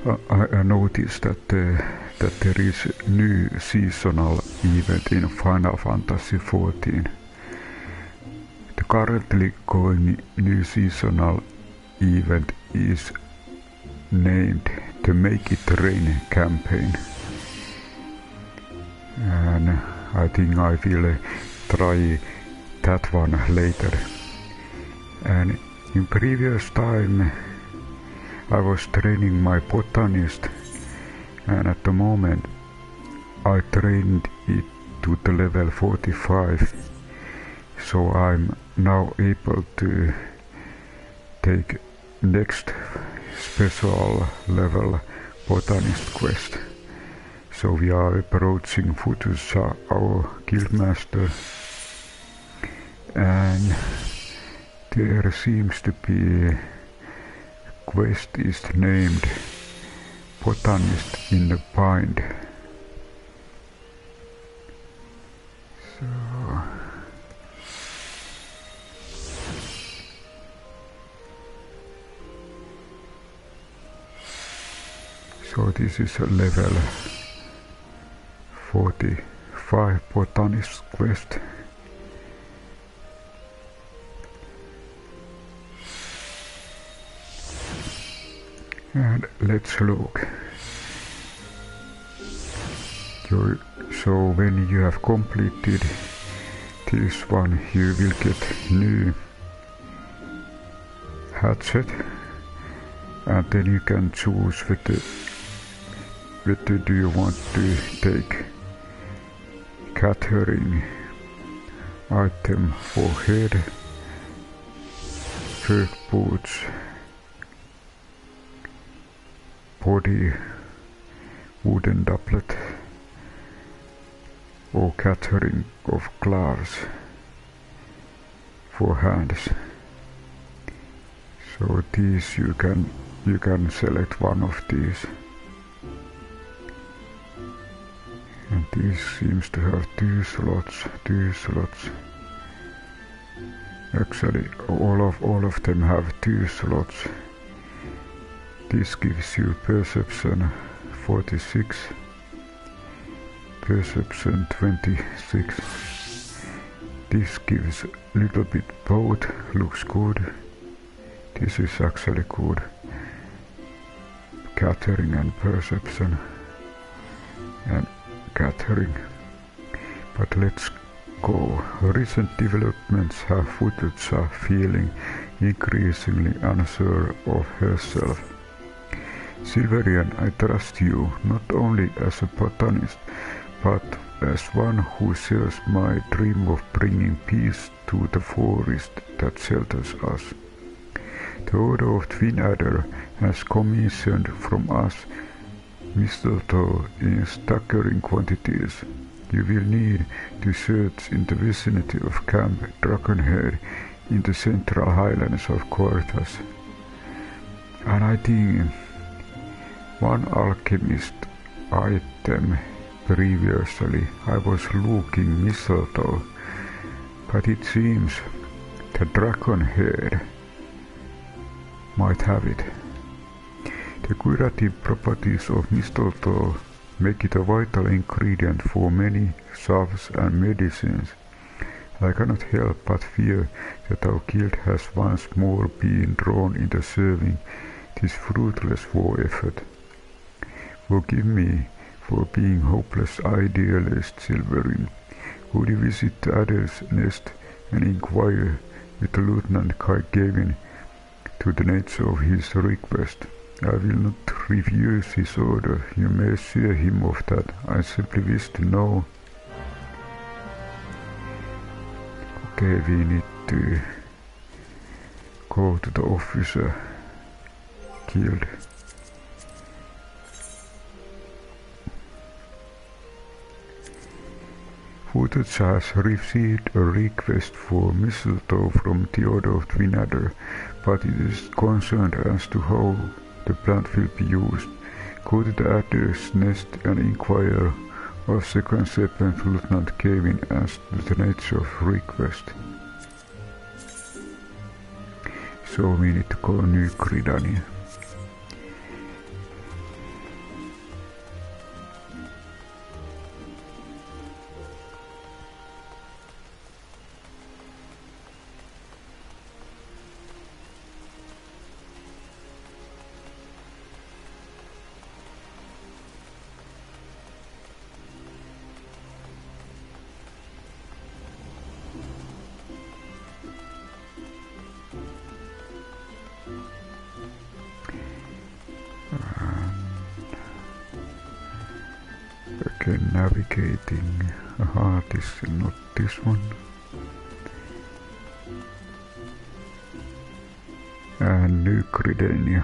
I noticed that there is a new seasonal event in Final Fantasy XIV. The currently going new seasonal event is named the Make It Rain campaign, and I think I will try that one later. And in previous time I was training my botanist, and at the moment I trained it to the level 45, so I'm now able to take next special level botanist quest. So we are approaching Futusa, our guildmaster, and there seems to be quest is named Botanist in the Bind. So this is a level 45 botanist quest. And let's look. So when you have completed this one, you will get new hatchet, and then you can choose whether do you want to take gathering item for head, fur boots, body, wooden doublet, or gathering of gloves for hands. So these you can select one of these. And this seems to have two slots. Actually, all of them have two slots. This gives you perception 46, perception 26. This gives a little bit both, looks good. This is actually good. Gathering and perception and gathering. But let's go. Recent developments have Futusa feeling increasingly unsure of herself. Silverian, I trust you, not only as a botanist, but as one who shares my dream of bringing peace to the forest that shelters us. The Order of Twin Adder has commissioned from us Mistletoe in staggering quantities. You will need to search in the vicinity of Camp Dragonhead in the central highlands of Quartas. And I think one Alchemist item previously I was looking Mistletoe, but it seems the Dragonhead might have it. The curative properties of Mistletoe make it a vital ingredient for many salves and medicines. I cannot help but fear that our guild has once more been drawn into serving this fruitless war effort. Forgive me for being hopeless idealist, Silverin. Would you visit the Adder's nest and inquire with Lieutenant Gavin to the nature of his request? I will not refuse his order. You may assure him of that. I simply wish to know. Okay, we need to go to the officer guild. Futusa has received a request for Mistletoe from the Order of Twin Adder, but it is concerned as to how the plant will be used. Go to the Adder's nest and inquire of Second Serpent Lieutenant Kevin as to the nature of request. So we need to go New Gridania. Again, navigating. Aha, this is not this one. And New Credenia.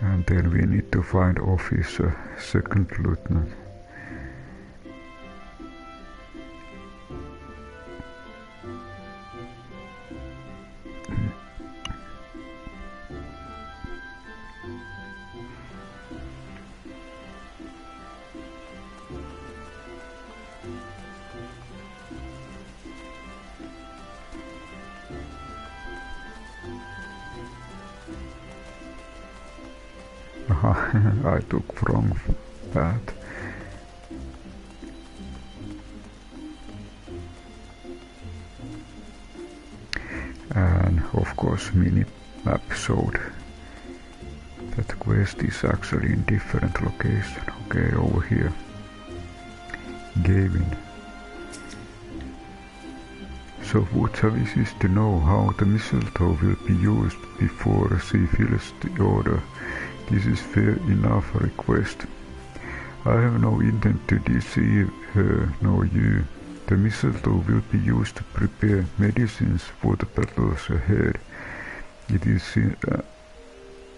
And then we need to find officer, second lieutenant. I took wrong path. And of course mini-map showed that quest is actually in different location. Okay, over here. Gaming. So Wutsa wishes to know how the mistletoe will be used before she fills the order. This is fair enough request. I have no intent to deceive her nor you. The mistletoe will be used to prepare medicines for the battles ahead. It is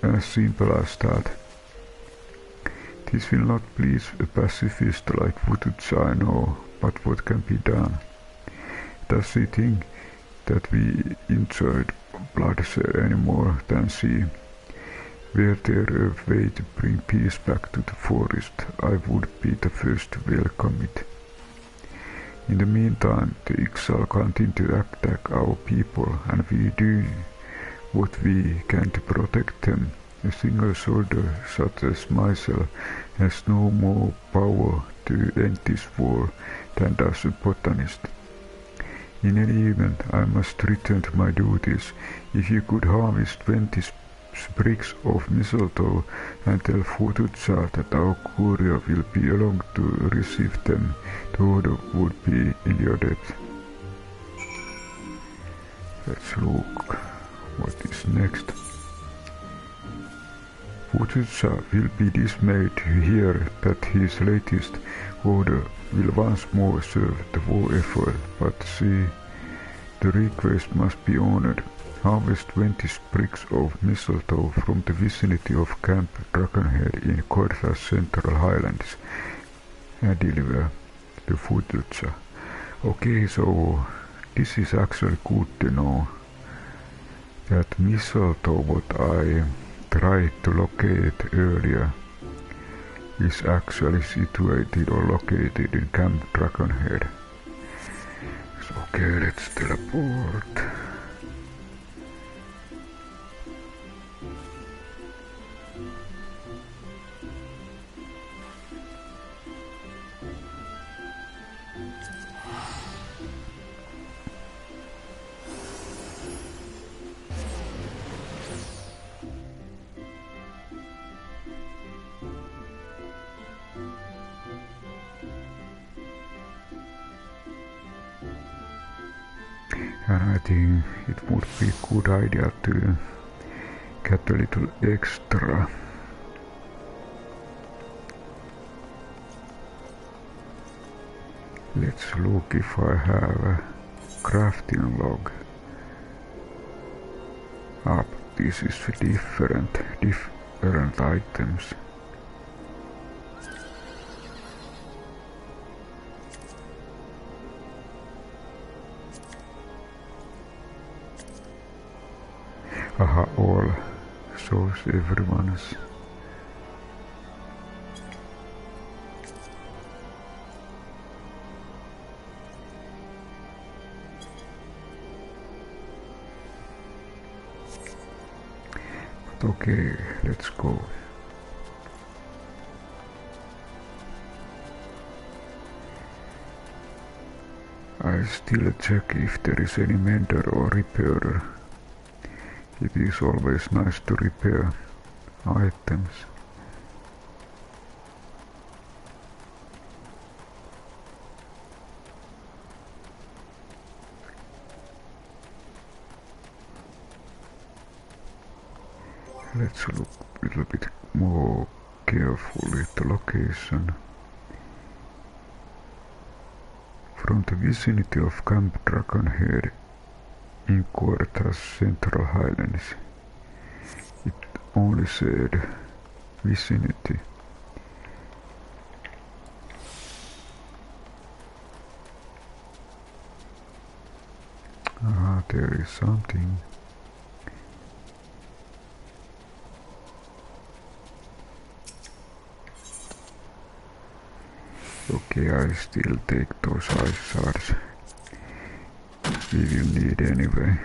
as simple as that. This will not please a pacifist like Wutsa, I know, but what can be done? Does she think that we enjoyed bloodshed any more than she? Were there a way to bring peace back to the forest, I would be the first to welcome it. In the meantime, the exile continue to attack our people, and we do what we can to protect them. A single soldier such as myself has no more power to end this war than does a botanist. In any event, I must return to my duties. If you could harvest 20 sprigs of mistletoe and tell Wutsa that our courier will be along to receive them, the order would be in your debt. Let's look what is next. Wutsa will be dismayed to hear that his latest order will once more serve the war effort, but see, the request must be honored. Harvest 20 sprigs of mistletoe from the vicinity of Camp Dragonhead in Kortha's Central Highlands and deliver to Wutsa. Okay, so this is actually good to know that mistletoe what I tried to locate earlier is actually situated or located in Camp Dragonhead. So okay, let's teleport. And I think it would be a good idea to get a little extra. Let's look if I have a crafting log. Ah, this is different items. Aha, all shows everyone's. But okay, let's go. I'll still check if there is any mender or repairer. It is always nice to repair items. Let's look a little bit more carefully at the location. From the vicinity of Camp Dragonhead in Quartas Central Highlands. It only said vicinity. Ah, there is something. Okay, I still take those ice shards. We will need anyway.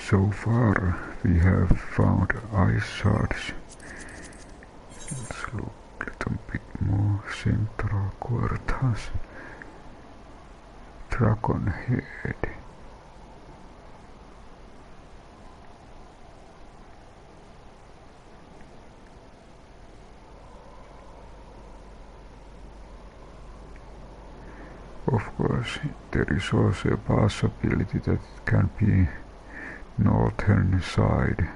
So far we have found ice shards. Let's look a little bit more. Central Quartas. Dragonhead. Of course, there is also a possibility that it can be northern side,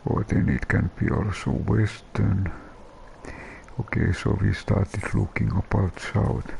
or then it can be also western. Okay, so we started looking about south.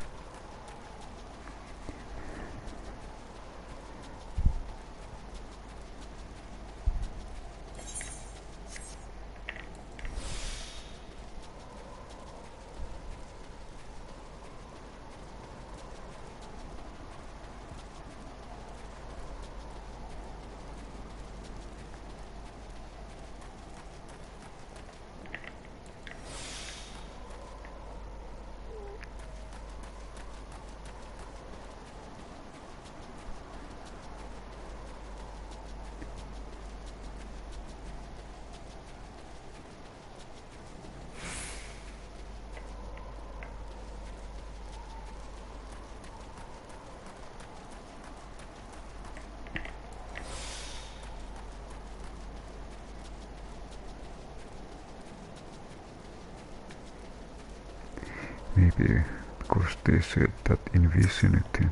Maybe because they said that in vicinity.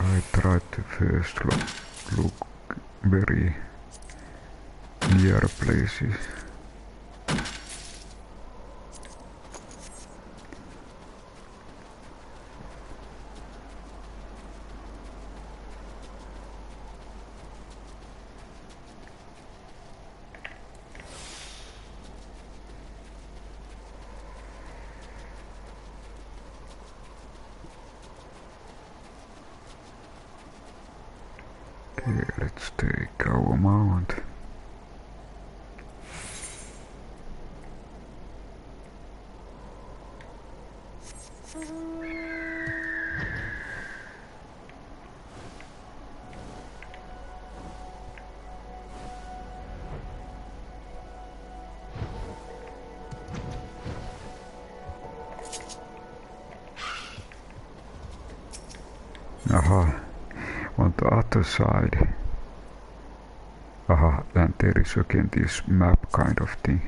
I tried to first look very near places. Okay, let's take our mount. Aha, on the other side. Aha, and there is again this map kind of thing.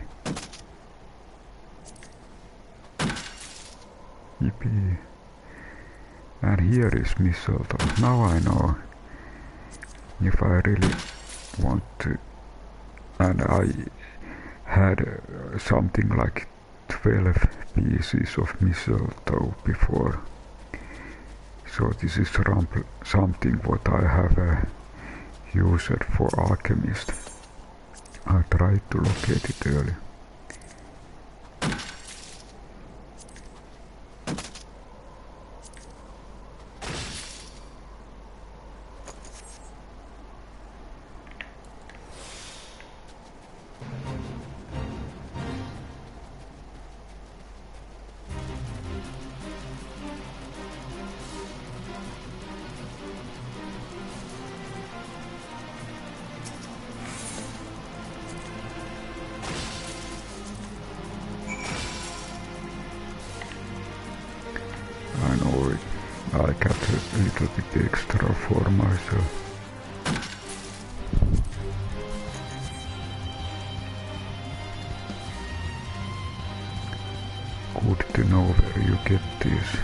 Yippee. And here is Mistletoe. Now I know if I really want to. And I had something like 12 pieces of Mistletoe before. So this is something what I have used for Alchemist. I tried to locate it earlier. I know it. I got a little bit extra for myself. Good to know where you get this.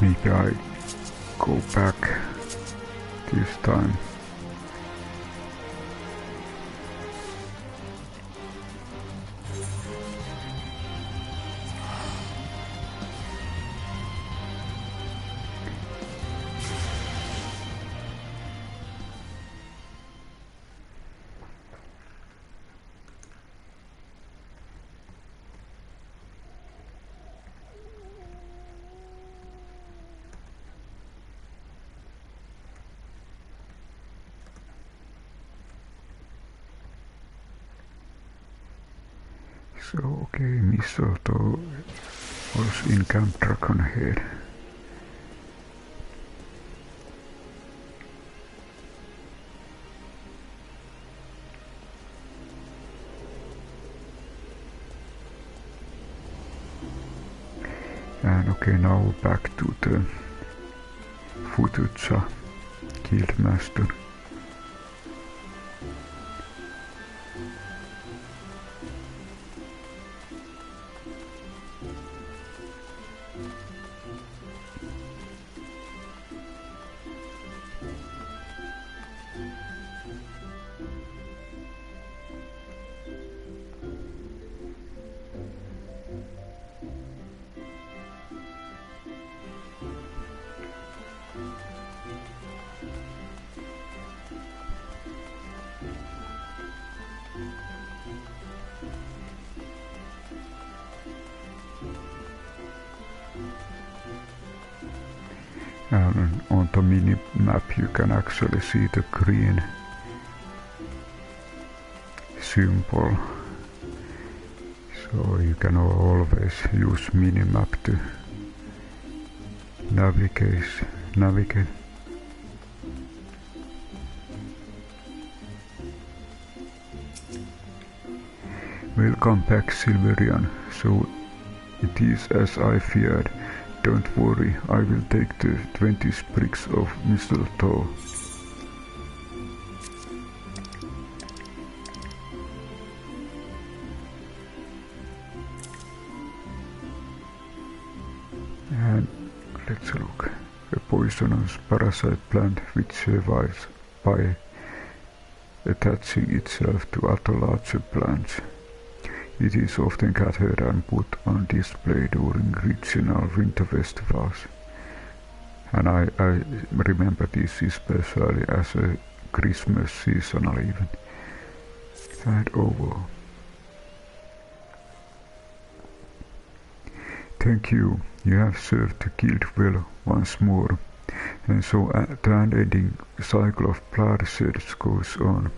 Maybe I go back this time. So, okay, Mistletoe was in Camp Dragonhead. And okay, now back to the Fututsa Guildmaster. And on the mini map you can actually see the green symbol, so you can always use minimap to navigate navigate. Welcome back, Silverian. So it is as I feared. Don't worry, I will take the 20 sprigs of mistletoe. And let's look. A poisonous parasite plant which survives by attaching itself to other larger plants. It is often gathered and put on display during regional winter festivals. And I remember this especially as a Christmas seasonal event. And over. Thank you. You have served the guild well once more, and so the unending cycle of bloodshed goes on.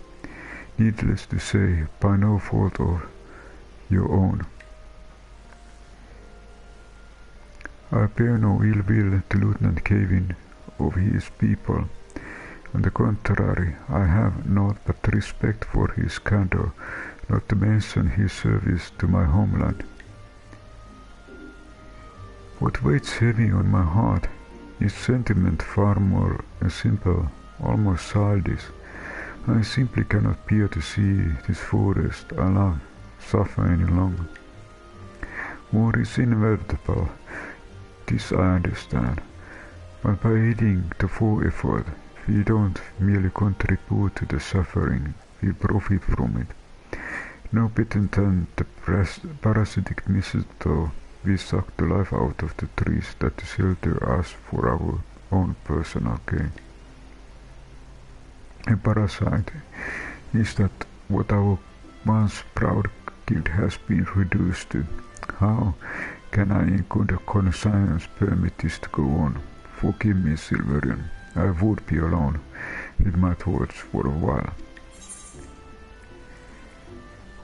Needless to say, by no fault of your own. I bear no ill will to Lieutenant Kevin or his people. On the contrary, I have naught but respect for his candor, not to mention his service to my homeland. What weighs heavy on my heart is sentiment far more simple, almost childish. I simply cannot bear to see this forest I love suffer any longer. War is inevitable, this I understand, but by aiding the war effort, we don't merely contribute to the suffering, we profit from it. No better than the parasitic mistletoe, we suck the life out of the trees that shelter us for our own personal gain. A parasite is that what our once proud guild has been reduced to. How can I in good conscience permit this to go on? Forgive me, Silverian, I would be alone with my thoughts for a while.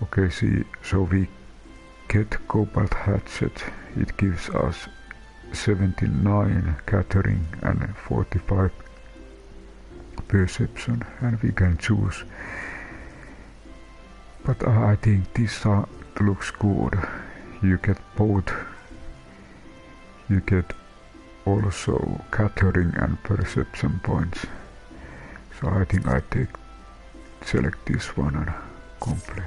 Okay, see, so we get cobalt hatchet. It gives us 79 gathering and 45 perception, and we can choose. But I think this looks good. You get both. You get also gathering and perception points. So I think I select this one and complete.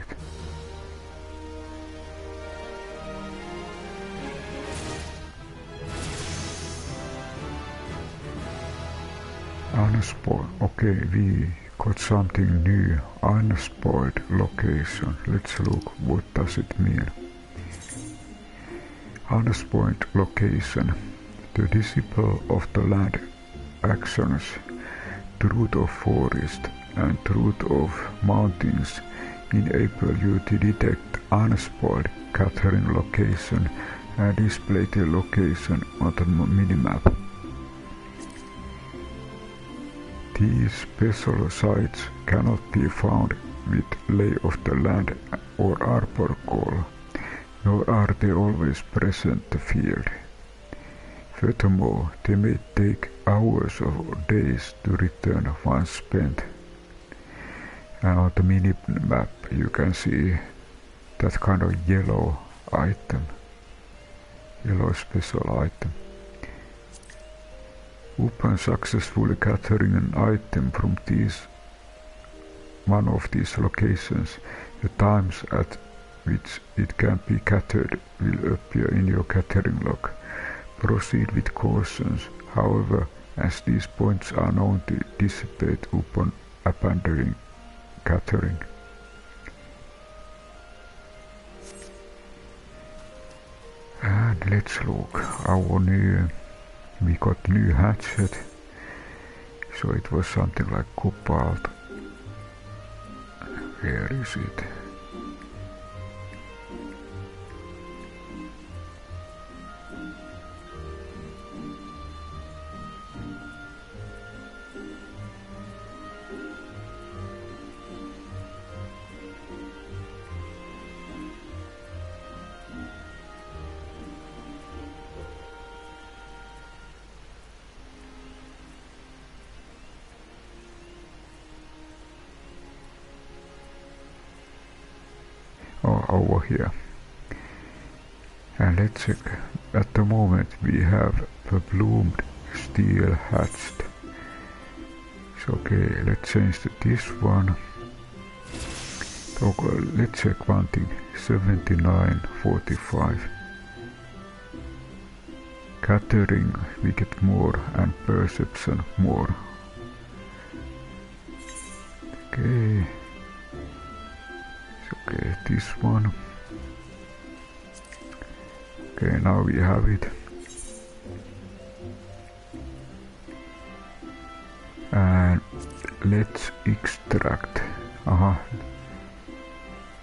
Unspoiled. Okay, we got something new. Unspoiled location. Let's look. What does it mean? Unspoiled location. The disciple of the land actions. Truth of forest and truth of mountains enable you to detect unspoiled gathering location and display the location on the minimap. These special sites cannot be found with lay of the land or arbor call, nor are they always present in the field. Furthermore, they may take hours or days to return once spent. And on the mini-map you can see that kind of yellow item, yellow special item. Upon successfully gathering an item from one of these locations, the times at which it can be gathered will appear in your gathering log. Proceed with caution, however, as these points are known to dissipate upon abandoning gathering. And let's look. We got new hatchet, so it was something like cobalt. Where is it? over here. And let's check. At the moment we have the bloomed steel hatched. So okay, let's change to this one. Okay, let's check one thing. 79.45. Gathering we get more and perception more. Okay. Okay, this one. Okay, now we have it. And let's extract. Aha.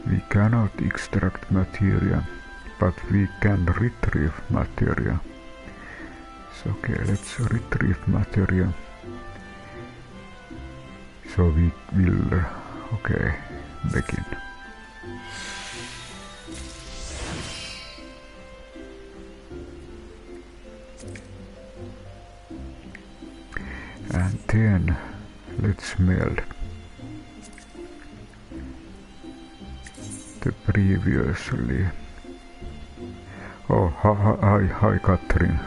We cannot extract material, but we can retrieve material. So okay, let's retrieve material. So we will, okay, begin. And then let's meld the previously. Oh, hi Catherine.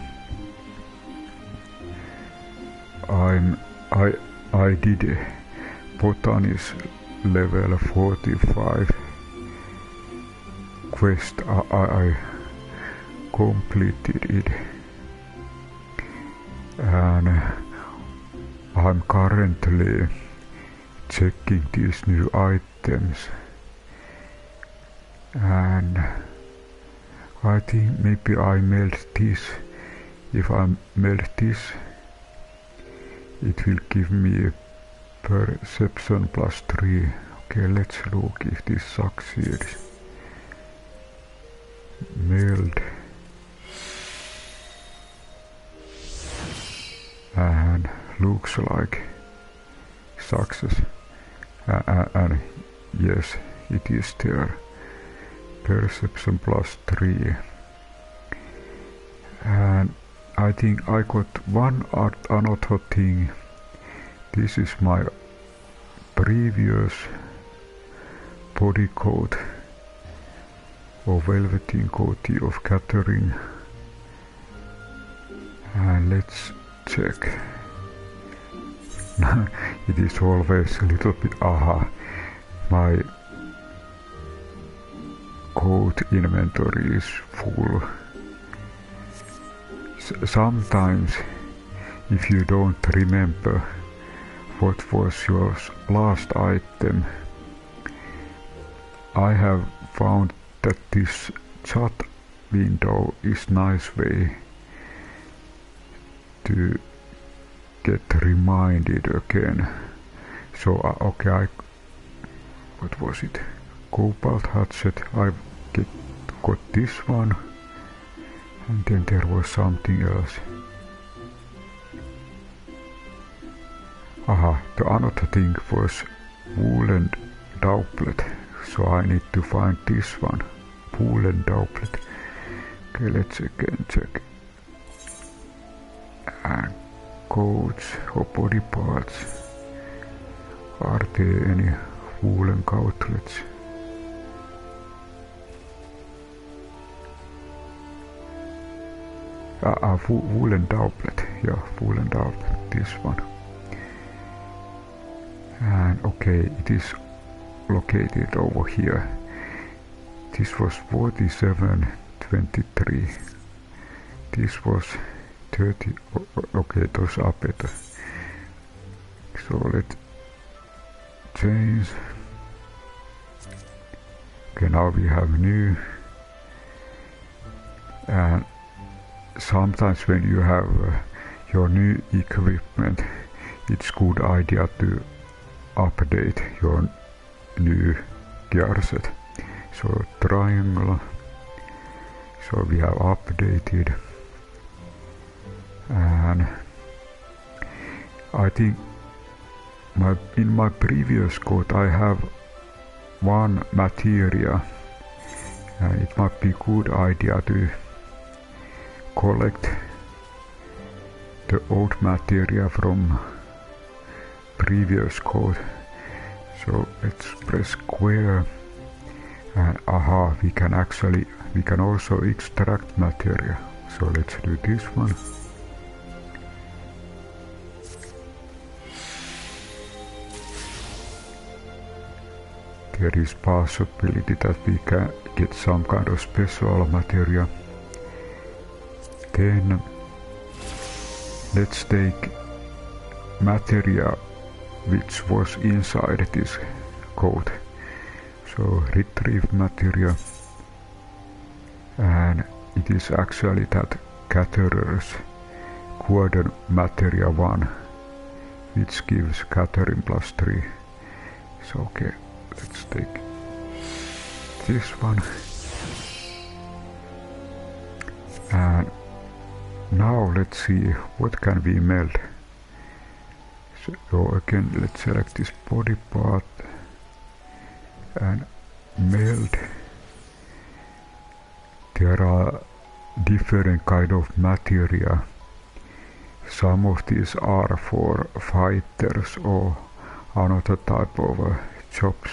I did a Botanist level 45 quest. I completed it, and I'm currently checking these new items, and I think maybe I meld this. If I meld this, it will give me a perception +3. Okay, let's look if this succeeds. Meld. And looks like success. And yes, it is there. Perception +3. And I think I got one another thing. This is my previous body coat or velveteen coating of gathering. And let's check. It is always a little bit my coat inventory is full. Sometimes if you don't remember what was your last item, I have found that this chat window is nice way to get reminded again. So okay, what was it? Cobalt hatchet. I got this one, and then there was something else. The another thing was woolen doublet, so I need to find this one. Woolen doublet. Okay, let's again check. And coats or body parts. Are there any woolen gauntlets? Woolen doublet. Yeah, woolen doublet. This one. And okay, it is located over here. This was 47.23. This was 30. Okay, those are better. So let's change. Okay, now we have new. And sometimes when you have your new equipment, it's good idea to update your new gear set. So triangle. So we have updated, and I think in my previous code I have one material. It might be good idea to collect the old material from previous code. So let's press square And we can also extract material. So let's do this one. There is possibility that we can get some kind of special material. Then let's take material which was inside this code. So retrieve material, and it is actually that gatherer's quarter material 1, which gives gathering +3. So okay, let's take this one. And now let's see what can we meld. So again, let's select this body part and meld. There are different kind of material. Some of these are for fighters or another type of jobs.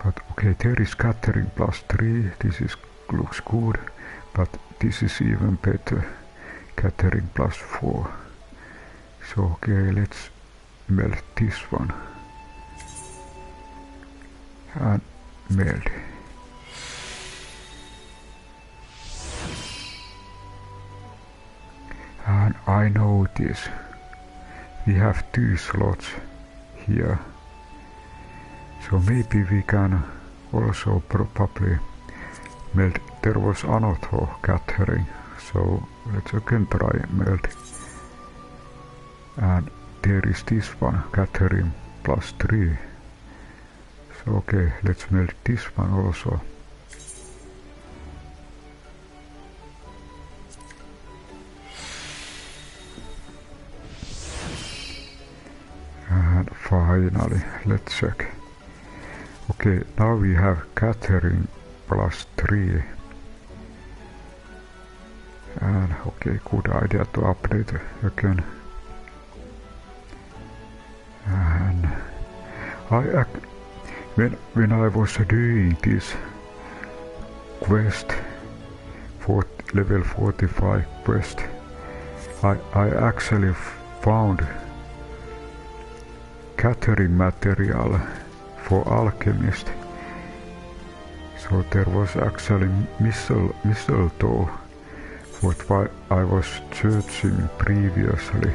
But okay, there is gathering +3. This looks good, but this is even better. Gathering +4. So okay, let's meld this one and meld. And I notice we have 2 slots here, so maybe we can also probably meld. There was another gathering, so let's again try meld. And there is this one, gathering +3. So okay, let's meld this one also. And finally, let's check. Okay, now we have gathering +3. And okay, good idea to update again. And when I was doing this quest for level 45 quest, I actually found gathering material for Alchemist. So there was actually Mistletoe, what I was searching previously.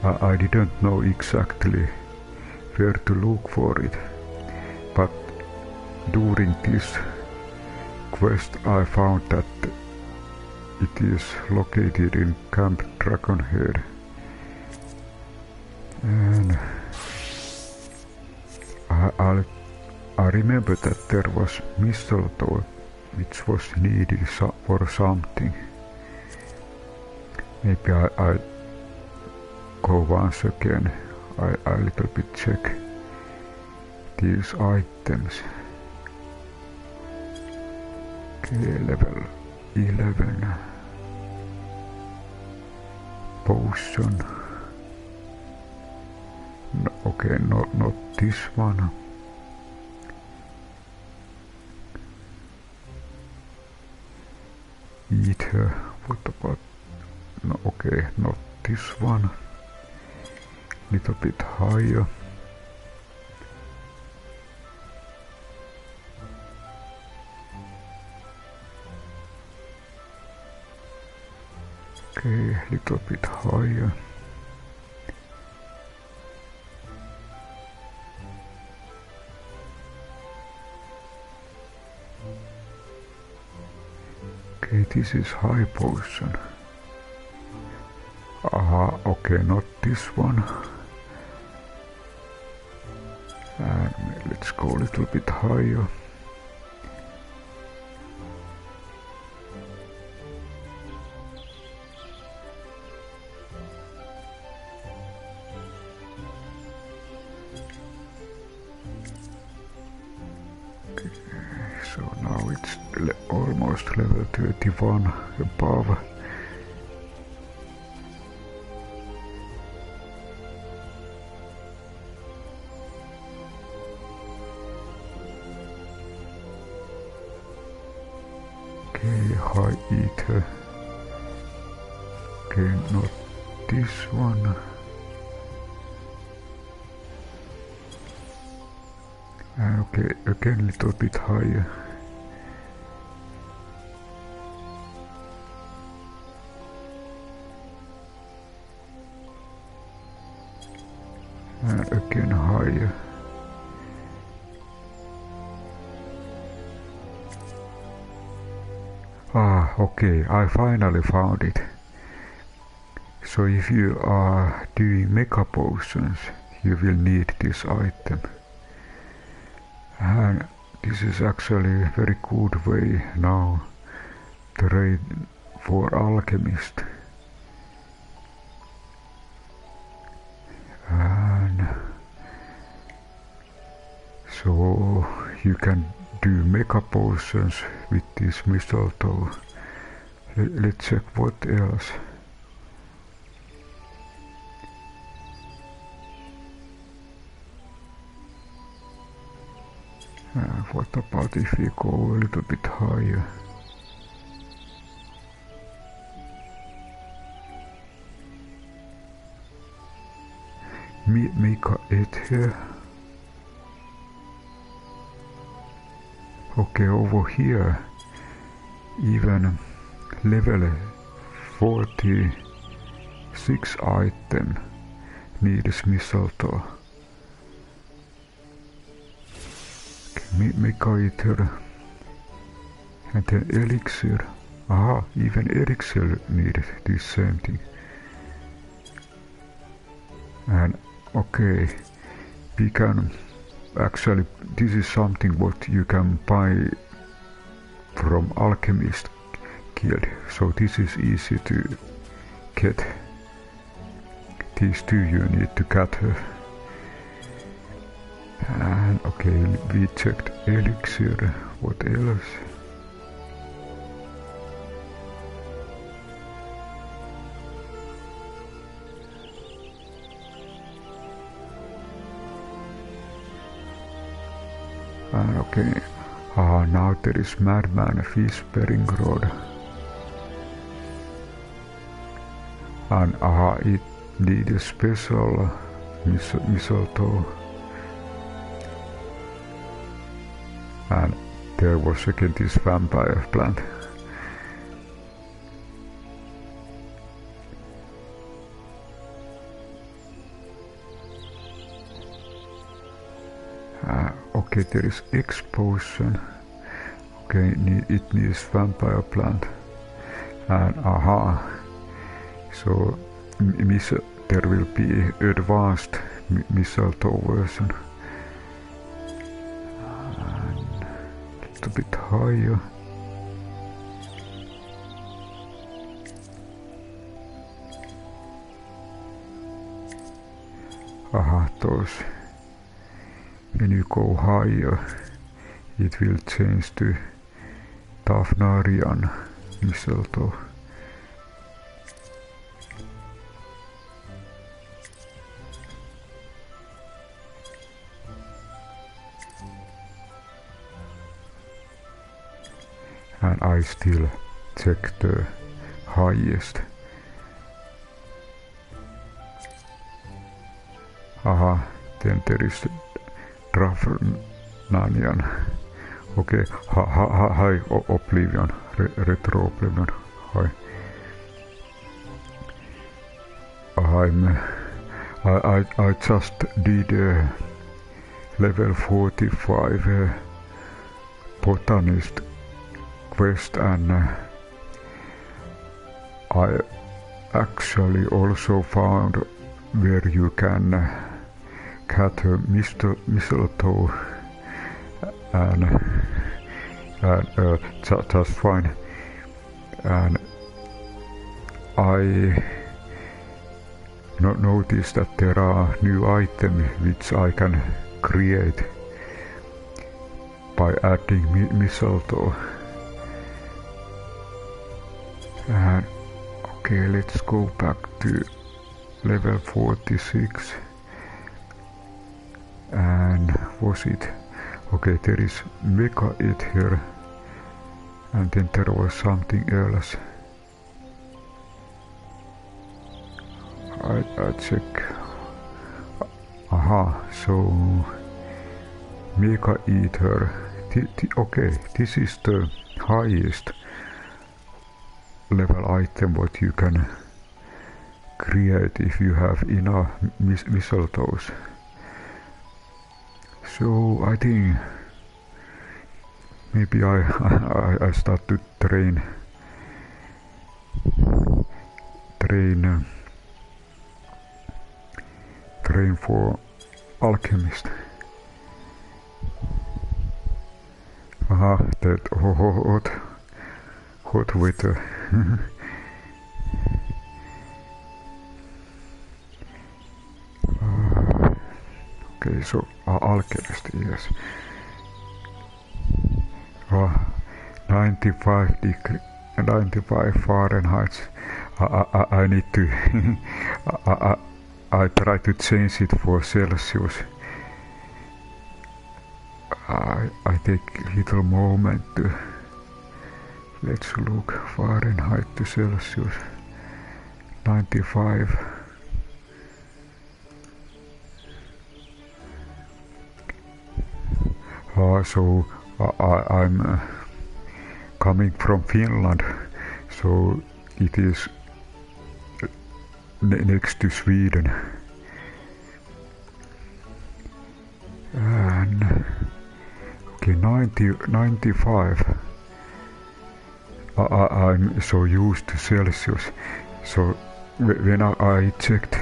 I didn't know exactly where to look for it, but during this quest I found that it is located in Camp Dragonhead. And I remember that there was Mistletoe which was needed for something. Maybe I go once again. I little bit check these items. Okay, level 11 potion. No, okay, not this one. Ether. What about? No, okay, not this one. Little bit higher. Okay, little bit higher. Okay, this is high potion. Okay, not this one. And let's go a little bit higher. Okay, so now it's almost level 31 above. high ether. Okay, not this one. Okay, again a little bit higher. And again higher. Ah, okay, I finally found it. So if you are doing mega potions, you will need this item. And this is actually a very good way now to raid for Alchemist. And so you can do mega potions with this Mistletoe. Let's check what else. What about if we go a little bit higher? Mika 8 here. Okay, over here, even level 46 item needs Mistletoe. Mega Ether and then Elixir. Aha, even Elixir needed this same thing. And okay, we can actually, this is something what you can buy from Alchemist Guild, so this is easy to get. These two you need to gather. And okay, we checked Elixir, what else? And okay, now there is Madman Fish Bearing Rod. And it needs a special Mistletoe. And there was again this vampire plant. Okay, there is X-Potion. Okay, it needs vampire plant. And so there will be advanced Mistletoe version. A bit higher. Those. When you go higher, it will change to Tafnarian Mistletoe. And I still check the highest. Then there is Drafnanian. Okay, high Oblivion, Retro Oblivion, high. I just did level 45 Botanist quest, and I actually also found where you can gather Mistletoe and just fine. And I noticed that there are new items which I can create by adding Mistletoe. And okay, let's go back to level 46. And was it? Okay, there is Mega 8 here. And then there was something else. I check. Aha, so Mega Eater. Okay, this is the highest level item what you can create if you have enough mistletoes. So I think maybe I start to train for Alchemist. Aha, that hot weather. Okay, so Alchemist, yes. 95 degree, 95 Fahrenheit. I need to. I try to change it for Celsius. I take a little moment to. Let's look Fahrenheit to Celsius. 95. So I'm coming from Finland, so it is next to Sweden. And okay, 95. I'm so used to Celsius, so when I checked,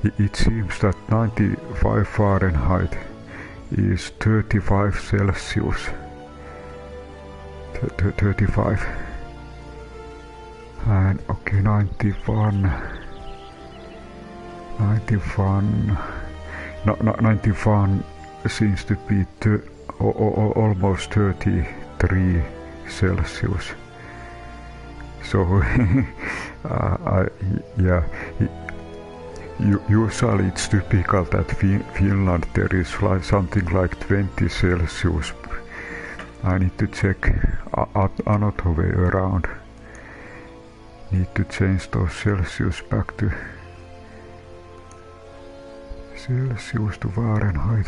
it seems that 95 Fahrenheit is 35 Celsius. 35. And okay, 91. 91 seems to be almost 33 Celsius. So usually it's typical that Finland there is something like 20 Celsius. I need to check another way around. Need to change those Celsius back to Celsius to Fahrenheit.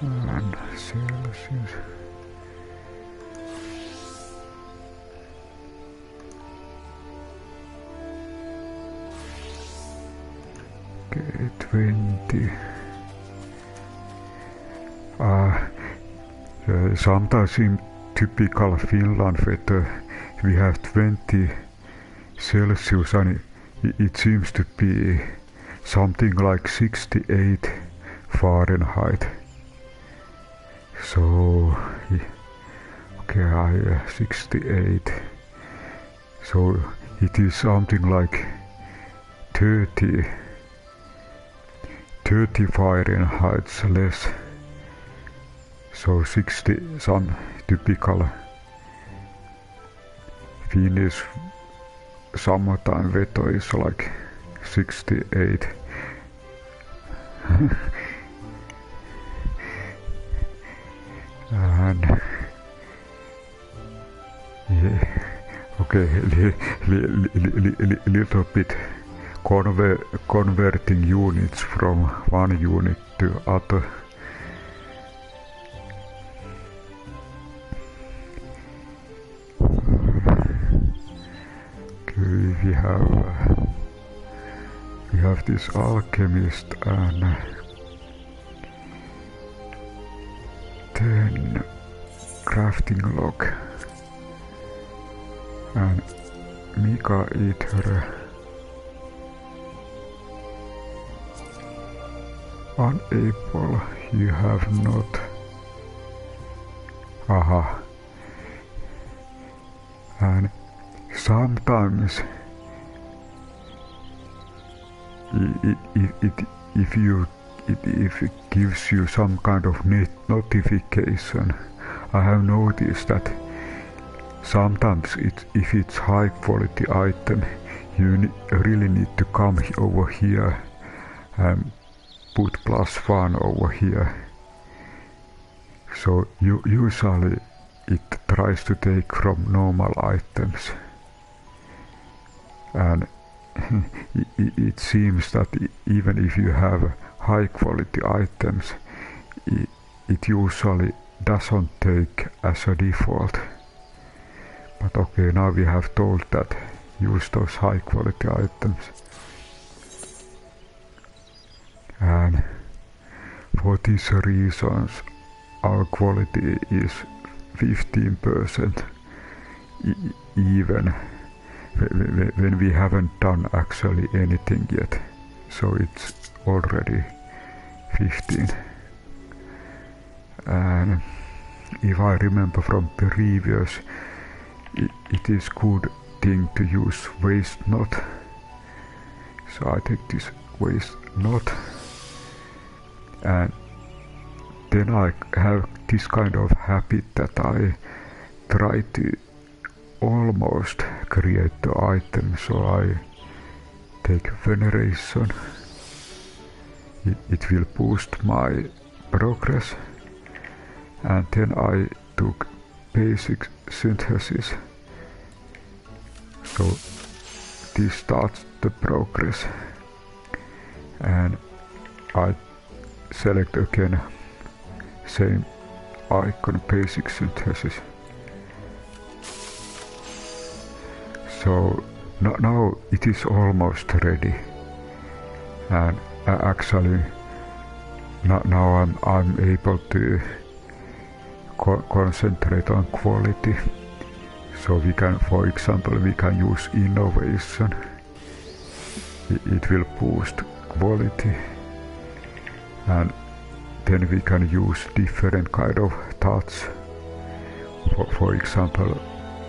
And Celsius. Okay, 20. Sometimes in typical Finland weather we have 20 Celsius and it seems to be something like 68 Fahrenheit. So okay, 68. So it is something like 30 Fahrenheit less. So 60, some typical Finnish summertime weather is like 68. And yeah, okay, little bit converting units from one unit to other. Okay, we have this Alchemist and 10 crafting log and Mega Eater. Unable, you have not. Aha. And sometimes if it gives you some kind of notification, I have noticed that sometimes if it's high quality item, you really need to come over here and put +1 over here. So usually it tries to take from normal items, and it seems that even if you have high quality items, it usually doesn't take as a default. But okay, now we have told that use those high quality items. And for these reasons our quality is 15%, even when we haven't done actually anything yet. So it's already 15. And if I remember from previous, it is good thing to use waste knot. So I take this waste knot, and then I have this kind of habit that I try to almost create the item. So I take veneration, it will boost my progress, and then I took basic synthesis. So this starts the progress, and I select again same icon, basic synthesis. So now it is almost ready, and actually now I'm able to concentrate on quality. So we can, for example, we can use innovation. It will boost quality, and then we can use different kind of touch. For example,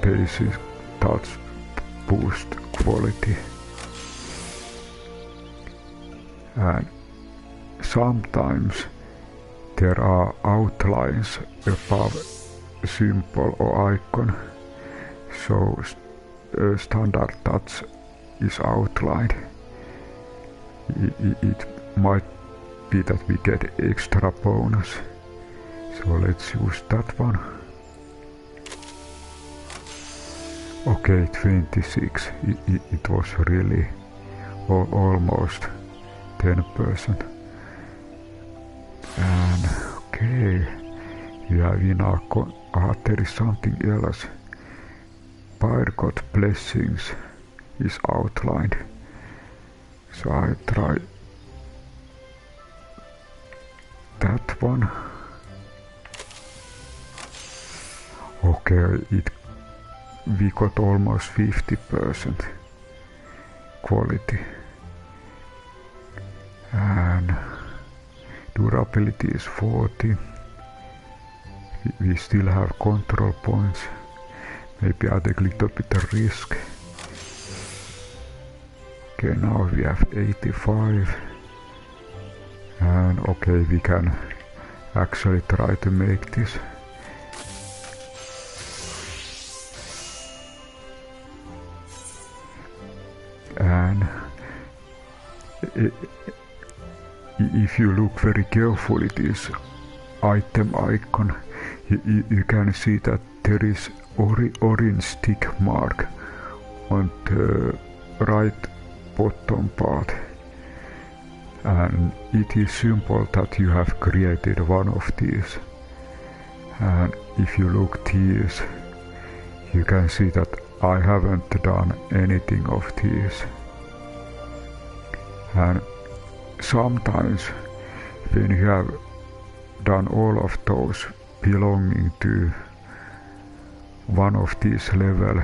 basic touch boost quality, and sometimes there are outlines above symbol or icon. So standard touch is outlined. It might be that we get extra bonus. So let's use that one. Okay, 26. It was really almost 10%. And okay, yeah, we now there is something else. Pyre God blessings is outlined. So I try that one. Okay, we got almost 50% quality, and durability is 40. We still have control points. Maybe I take a little bit of risk. Okay, now we have 85. And okay, we can actually try to make this. And if you look very carefully this item icon, you can see that there is orange tick mark on the right bottom part, and it is symbol that you have created one of these. And if you look these, you can see that I haven't done anything of these. And sometimes when you have done all of those belonging to one of these level,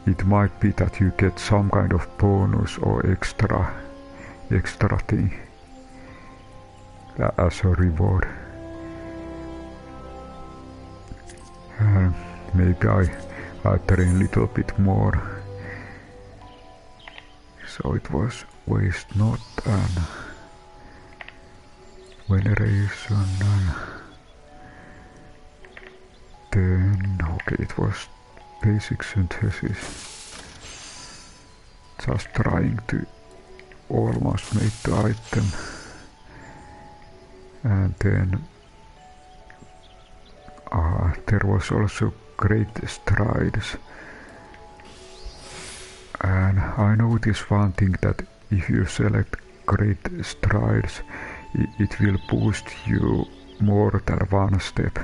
it might be that you get some kind of bonus or extra thing as a reward. And maybe I train a little bit more. So it was waste knot and veneration, and then okay, it was basic synthesis. Just trying to almost make the item, and then there was also great strides. And I noticed one thing, that if you select great strides, it will boost you more than one step.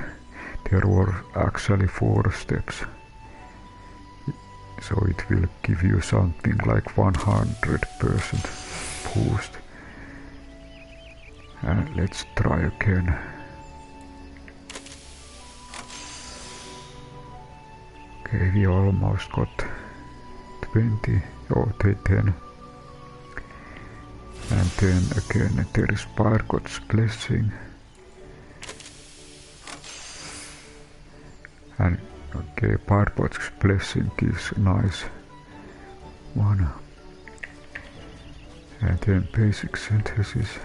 There were actually 4 steps. So it will give you something like 100% boost. And let's try again. Okay, we almost got 20 or 10. And then again there is Bargod's Blessing. And okay, Bargod's Blessing is nice one. And then Basic Synthesis.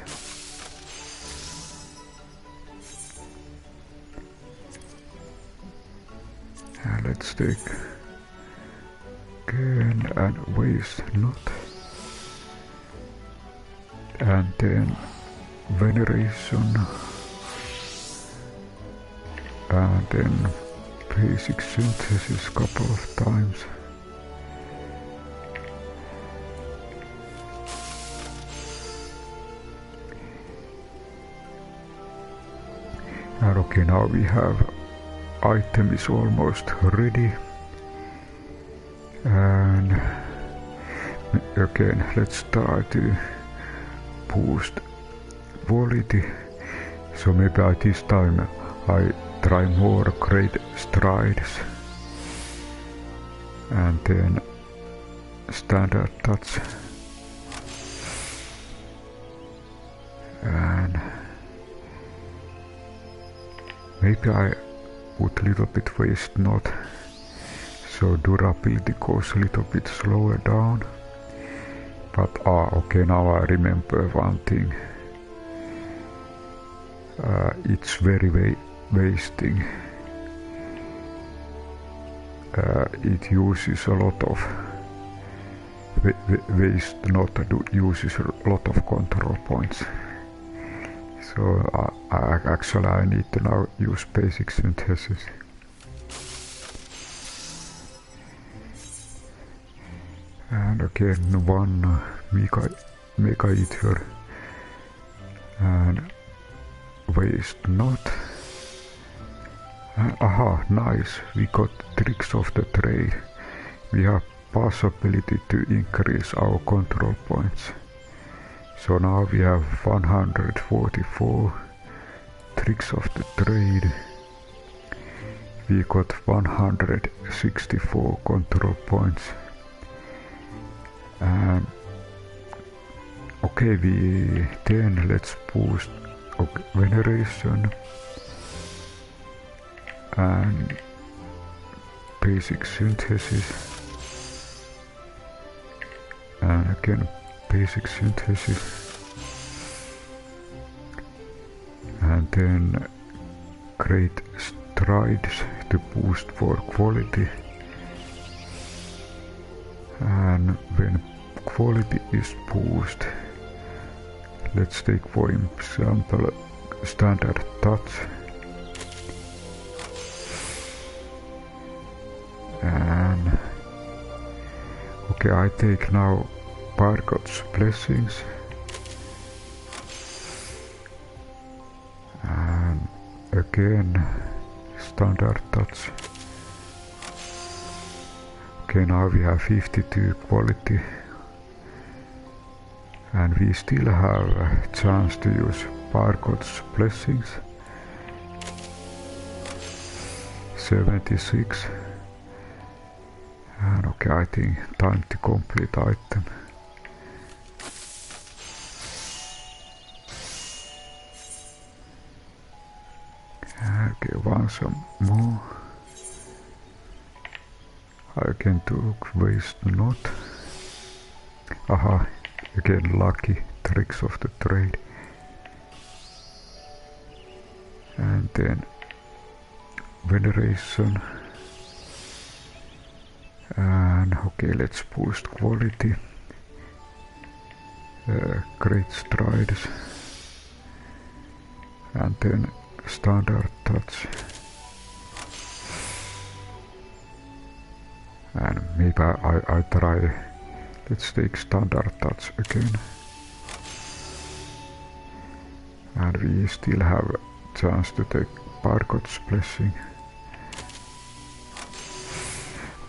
And let's take again and Waste Not. And then Veneration. And then Basic Synthesis couple of times. And okay, now we have item is almost ready. And again, let's try to boost quality. So maybe this time I try more great strides. And then standard touch. And maybe I put a little bit Waste Not, so durability goes a little bit slower down. But okay, now I remember one thing. It's very wasting. It uses a lot of Waste Not uses a lot of control points. So actually I need to now use Basic Synthesis. And again one Mega Ether and Waste Not. And nice, we got Tricks of the Trade. We have possibility to increase our control points. So now we have 144 Tricks of the Trade. We got 164 control points. And okay, then let's boost Veneration and Basic Synthesis. And again Basic Synthesis. And then Great Strides to boost for quality. And when quality is boosted, let's take for example Standard Touch. And okay, I take now Bargod's Blessings. And again Standard Touch. Okay, now we have 52 quality. And we still have a chance to use Bargod's Blessings. 76. And okay, I think time to complete item. Okay, want some more. I can took Waste Not. Again lucky Tricks of the Trade. And then Veneration. And okay, let's boost quality. Great Strides. And then Standard Touch. And maybe I try. Let's take standard touch again. And we still have a chance to take Bargod's blessing.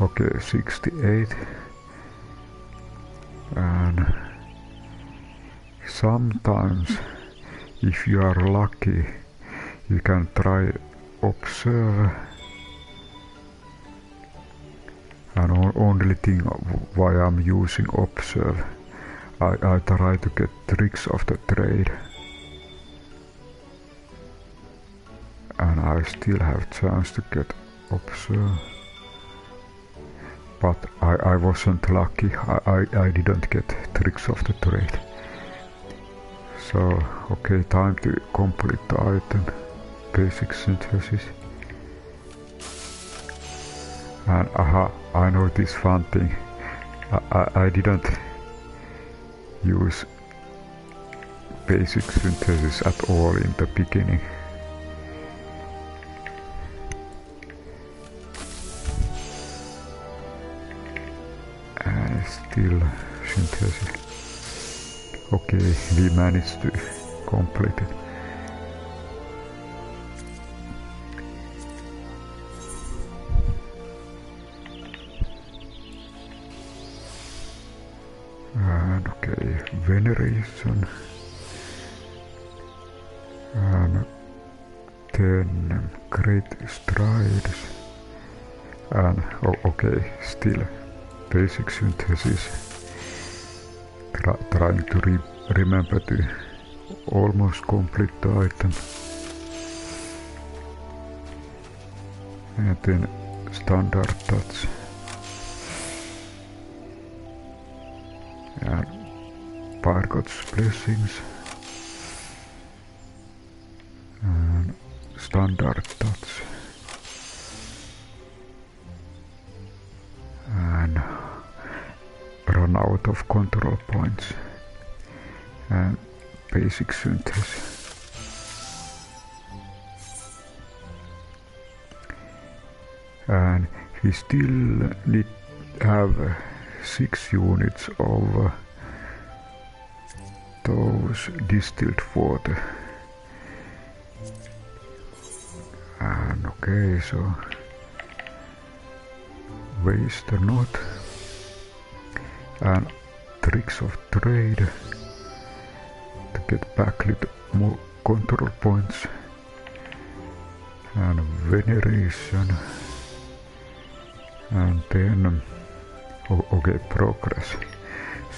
Okay, 68. And sometimes, if you are lucky, you can try observe. And only thing why I'm using observe, I try to get tricks of the trade. And I still have chance to get observe. But I wasn't lucky, I didn't get tricks of the trade. So, okay, time to complete the item, basic synthesis. And aha, I know this fun thing. I didn't use basic synthesis at all in the beginning. And still synthesis. Okay, we managed to complete it. And okay, veneration. And then great strides. And okay, still basic synthesis. Trying to remember to almost complete the item. And then standard touch. And Bargod's blessings. And standard touch. And run out of control points. And basic synthesis. And we still need to have 6 units of those distilled water. And okay, so waste or not. And tricks of trade to get back little more control points. And veneration. And then okay, progress.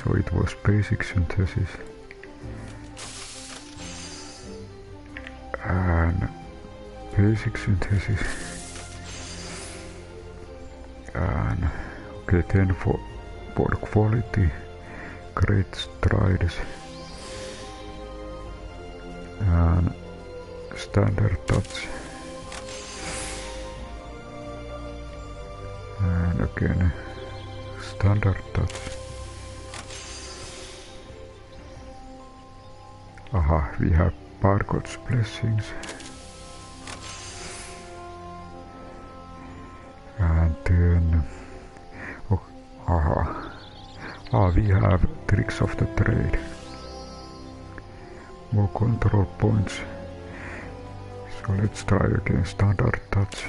So it was basic synthesis. And basic synthesis. And okay, then for quality, great strides. And standard touch. And again, standard touch. Aha, we have Bargod's blessings. And then, we have tricks of the trade. More control points. So let's try again, standard touch.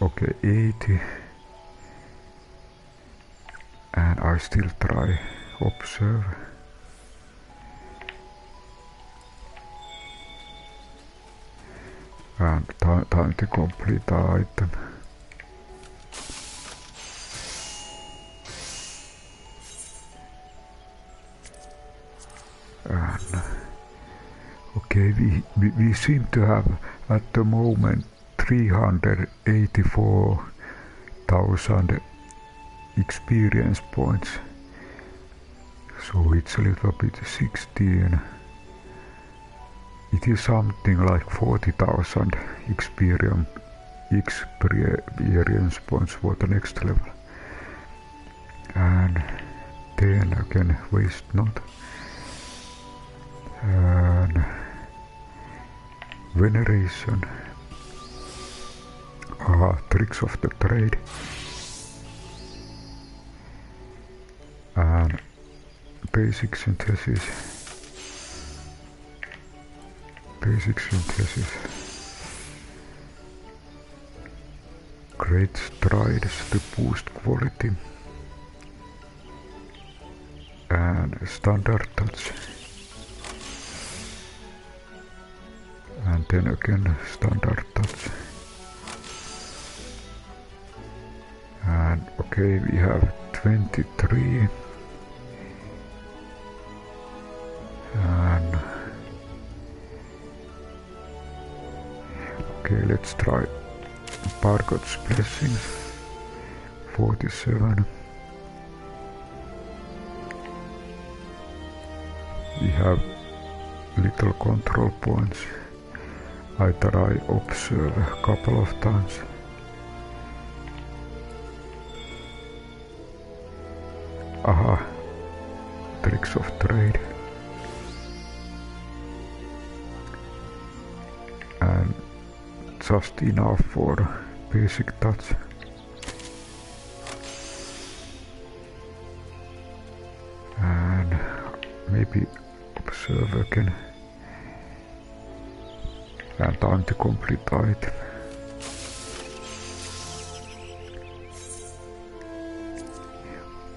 Okay, 80. And I still try observe. And time to complete the item. And okay, we seem to have at the moment 384,000 experience points. So it's a little bit 16. It is something like 40,000 experience points for the next level. And then again, waste not. And veneration. tricks of the trade. And basic synthesis. Great strides to boost quality. And standard touch. And then again standard touch. And okay, we have 23. And okay, let's try Bargod's Blessings. 47. We have little control points. Either I observe a couple of times. Aha, tricks of trade. And just enough for basic touch. And maybe observe again. And time to complete item.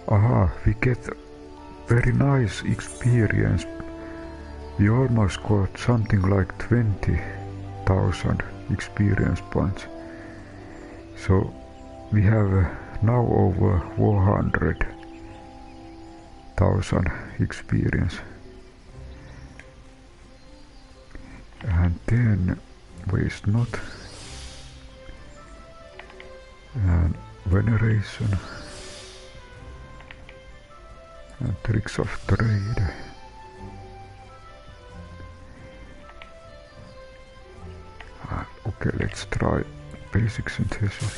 Aha, we get very nice experience. We almost got something like 20,000 experience points. So we have now over 400,000 experience. And then waste not. And veneration. And tricks of trade. Okay, let's try basic synthesis.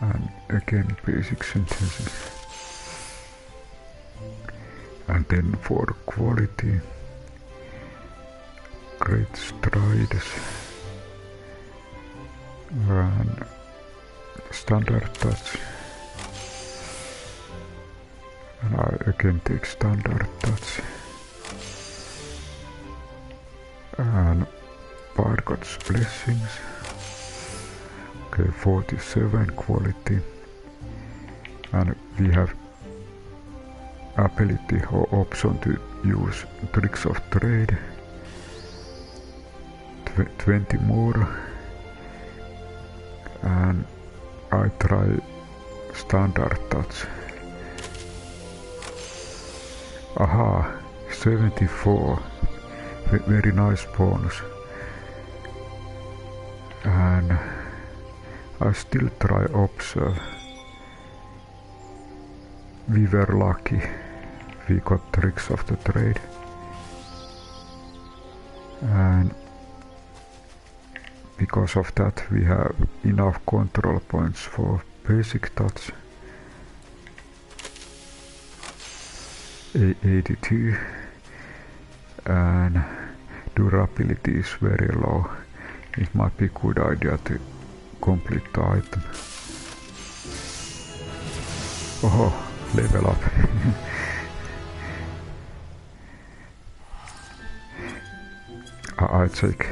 And again basic synthesis. And then for quality, great strides and standard touch. And I again take standard touch. And Bargod's Blessings. Okay, 47 quality. And we have ability or option to use tricks of trade. 20 more. And I try standard touch. Aha, 74. Very nice bonus. And I still try observe. We were lucky. We got tricks of the trade. And because of that we have enough control points for basic touch. 82. And durability is very low. It might be a good idea to complete the item. Oh, level up. I check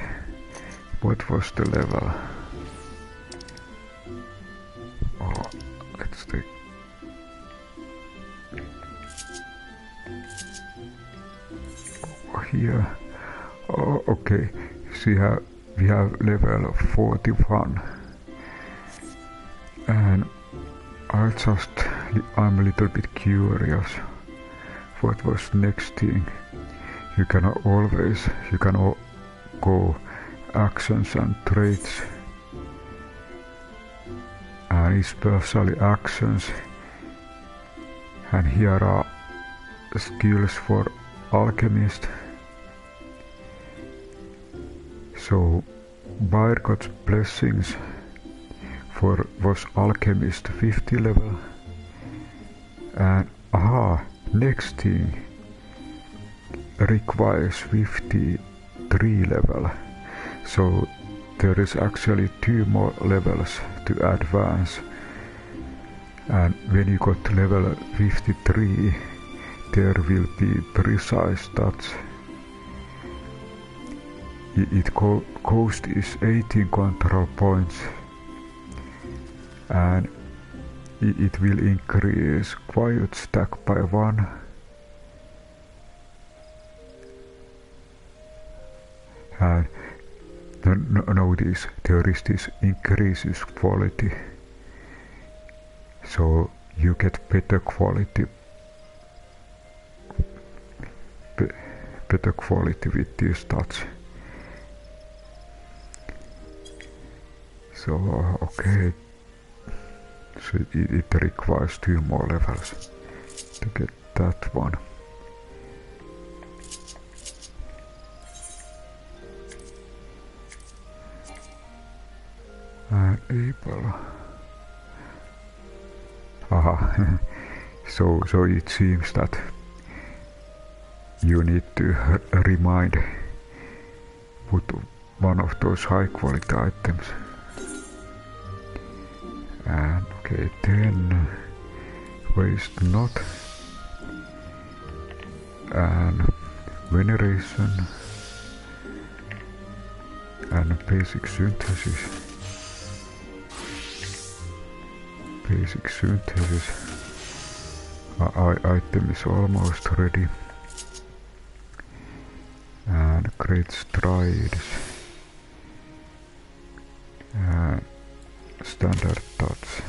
what was the level. Oh, let's take. Here. Oh, okay. See how we have level 41. And I'm a little bit curious. What was next thing? You can go actions and traits. And especially actions. And here are skills for Alchemist. So Bargod's Blessings was Alchemist 50 level. And next thing requires 53 level. So there is actually 2 more levels to advance, and when you got to level 53 there will be precise stats. It cost is 18 control points, and it will increase quiet stack by 1. And notice there is this increases quality, so you get better quality with these stats. So okay, so it requires 2 more levels to get that one. And able. Aha. So it seems that you need to put one of those high quality items. And okay, then waste not, and veneration, and basic synthesis. Basic synthesis item is almost ready, and great strides, and standard touch,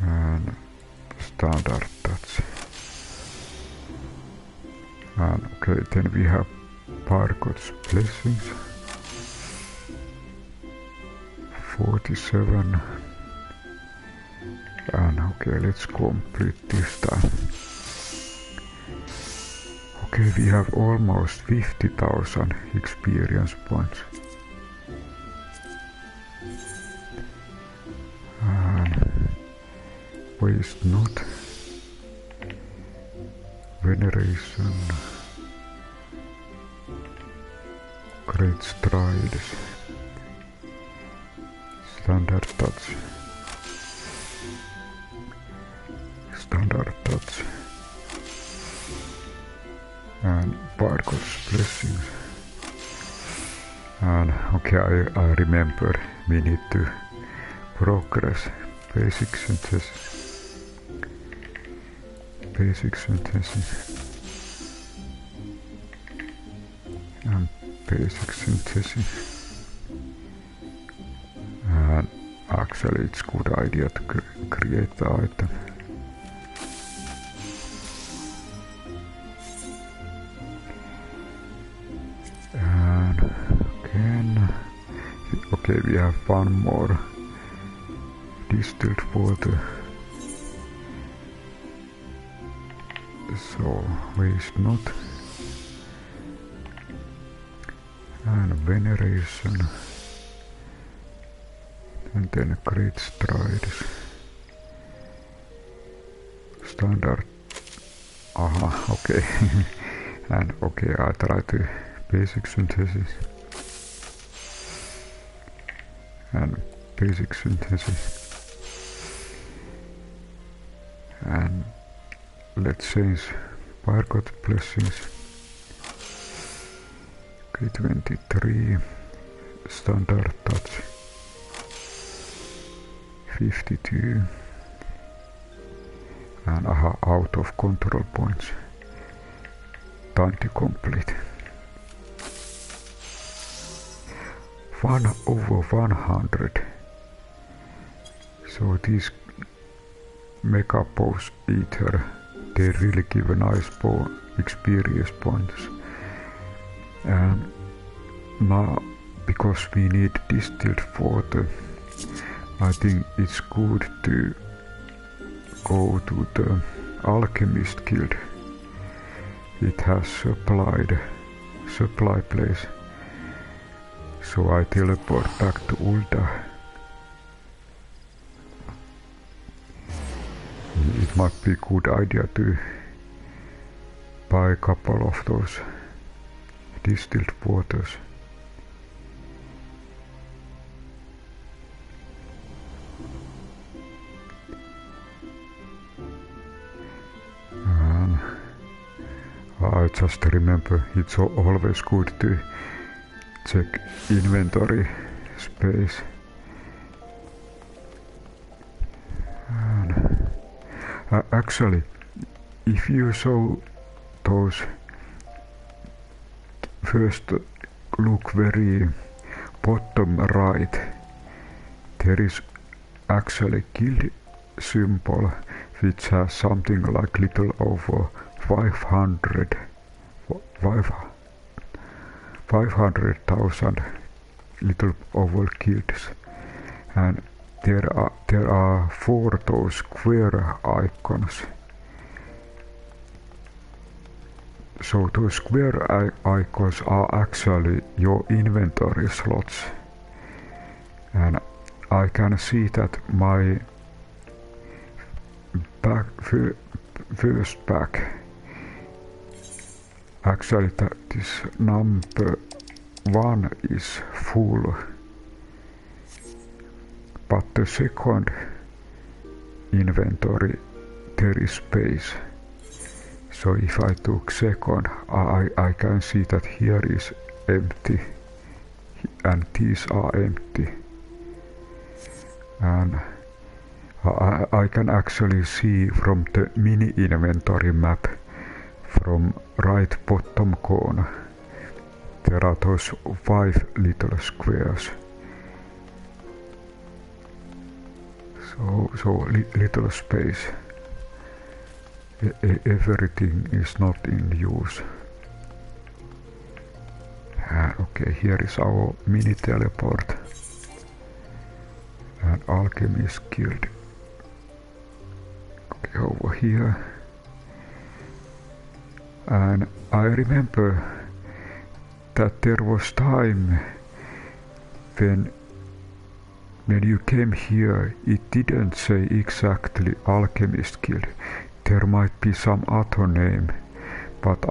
and standard touch, and okay, then we have Barcode's blessings, 47, and okay, let's complete this time. Okay, we have almost 50,000 experience points. And waste not, veneration, great strides, standard touch, and Barcode's blessings. And okay, I remember we need to progress basic synthesis, and basic synthesis, and actually it's good idea to create the item. And again, okay, we have one more distilled water, so waste not, and veneration, and then great strides, standard, okay, and okay, I try to basic synthesis, and basic synthesis, and let's change Barcode blessings. Okay, 23, standard touch, 52, and out of control points, time to complete. 1/100. So these mega boss eater, they really give a nice experience points. And now, because we need distilled water, I think it's good to go to the Alchemist guild. It has supply place. So I teleport back to Ulda. It might be a good idea to buy a couple of those distilled waters. I just remember it's always good to check inventory space. And, actually, if you saw those first look very bottom right, there is actually guild symbol which has something like little over 500,000 little over guilds, and there are 4 those square icons. So those square icons are actually your inventory slots, and I can see that my first pack, actually that this number 1 is full, but the second inventory there is space. So if I took second, I can see that here is empty and these are empty, and I can actually see from the mini inventory map from right bottom corner there are those 5 little squares. So little space. Everything is not in use. Okay, here is our mini teleport and Alchemist guild. Okay, over here. And I remember that there was time when you came here, it didn't say exactly Alchemist guild. There might be some other name, but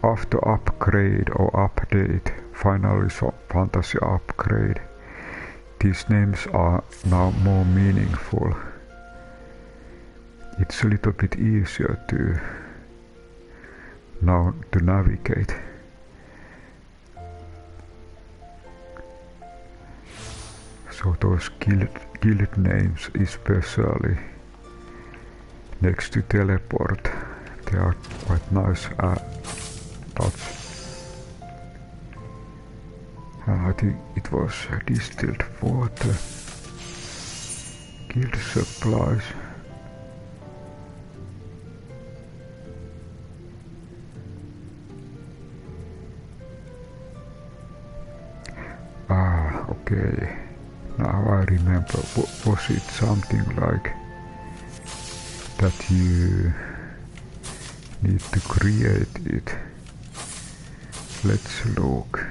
after upgrade or update, Final Fantasy upgrade, these names are now more meaningful. It's a little bit easier to now to navigate. So those guild names, especially next to teleport, they are quite nice touch. I think it was distilled water, guild supplies. Okay, now I remember. Was it something like that you need to create it? Let's look.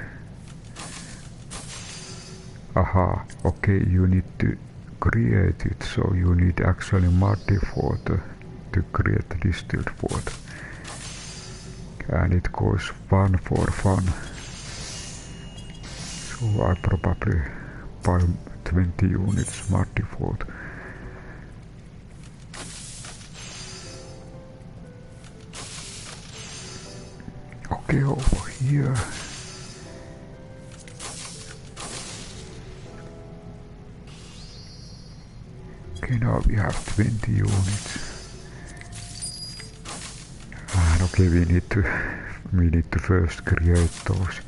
Aha, okay, you need to create it, so you need actually muddy water to create distilled water. And it goes 1 for fun. So I probably buy 20 units muddy water. Okay, over here. Okay, now we have 20 units. And okay, we need to first create those.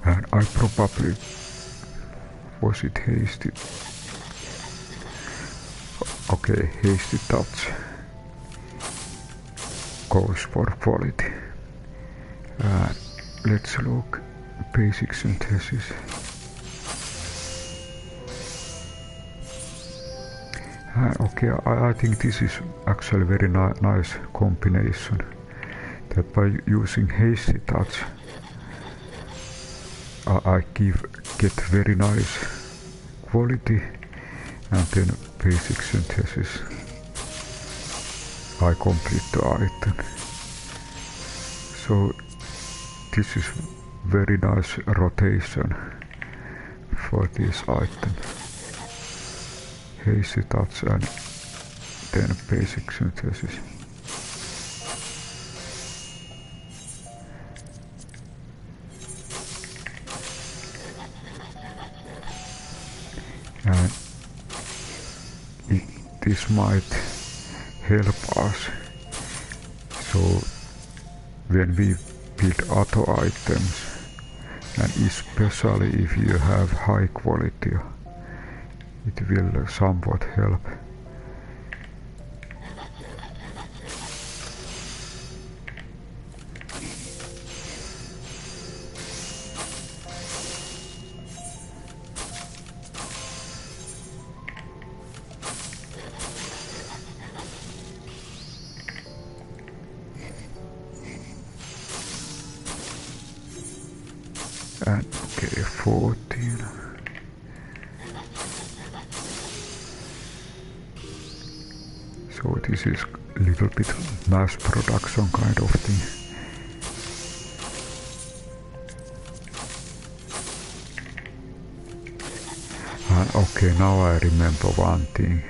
And I probably was it hasty? Okay, hasty touch goes for quality. Let's look basic synthesis. Okay, I think this is actually very nice combination. That by using hasty touch, I get very nice quality, and then basic synthesis, I complete the item. So this is very nice rotation, for this item. Hazy touch and 10 basic synthesis. And this might help us. So when we build other items, and especially if you have high quality, it will somewhat help. And okay, 14. So this is a little bit mass production kind of thing. And okay, now I remember one thing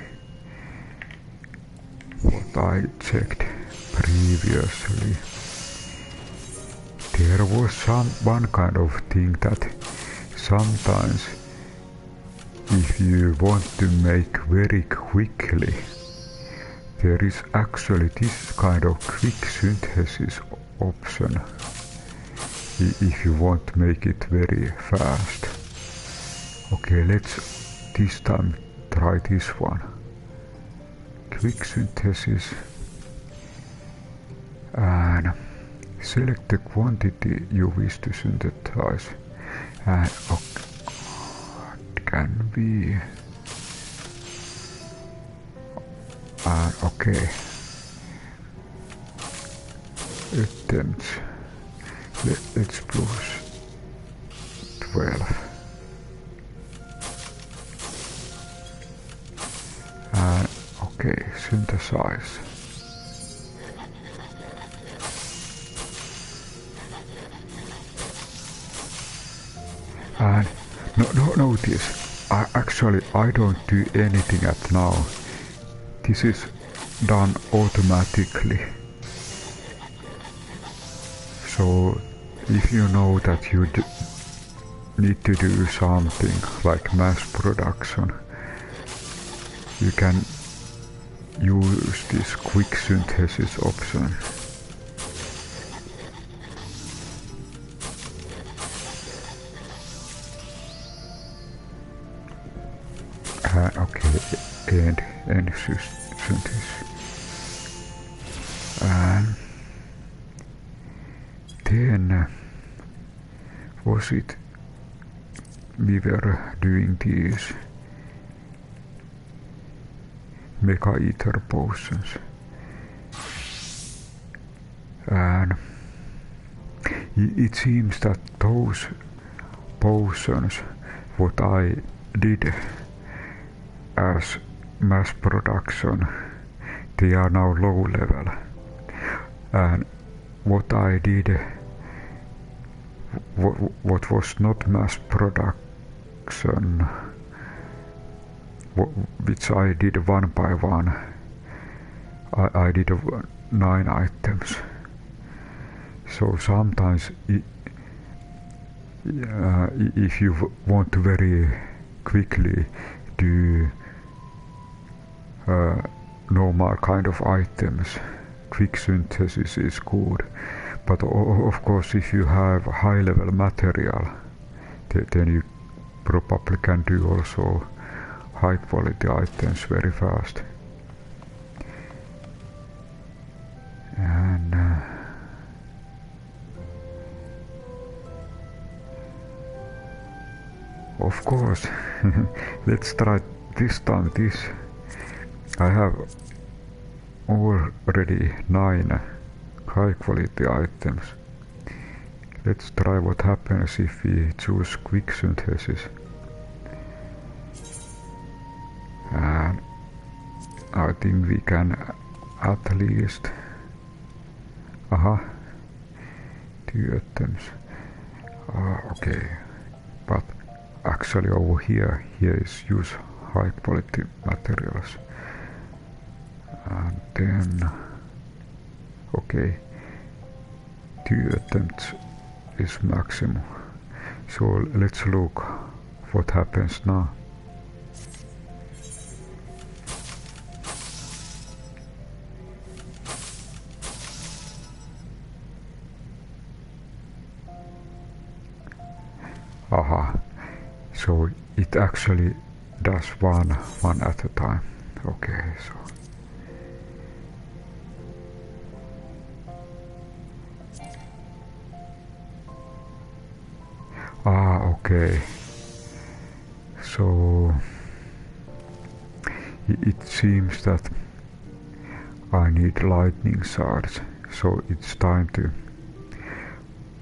what I checked previously. There was one kind of thing that sometimes if you want to make very quickly, there is actually this kind of quick synthesis option if you want to make it very fast. Okay, let's this time try this one. Quick synthesis and select the quantity you wish to synthesize, and can be okay. Attempts. Let's push 12. And okay, synthesize. And notice, I don't do anything at now. This is done automatically. So if you know that you need to do something like mass production, you can use this quick synthesis option. Okay, end synthesis. And then was it we were doing these mega ether potions, and it seems that those potions what I did as mass production, they are now low level, and what I did, what was not mass production, which I did one by one, I did 9 items. So sometimes if you want to very quickly do normal kind of items, quick synthesis is good. But of course, if you have high level material, then you probably can do also high quality items very fast. And of course, let's try this time this. I have already 9 high quality items. Let's try what happens if we choose quick synthesis. And I think we can at least 2 attempts. Okay, but actually over here is use high quality materials. And then, okay, 2 attempts is maximum. So let's look what happens now. Aha, so it actually does one at a time. Okay, so okay. So it seems that I need lightning shards, so it's time to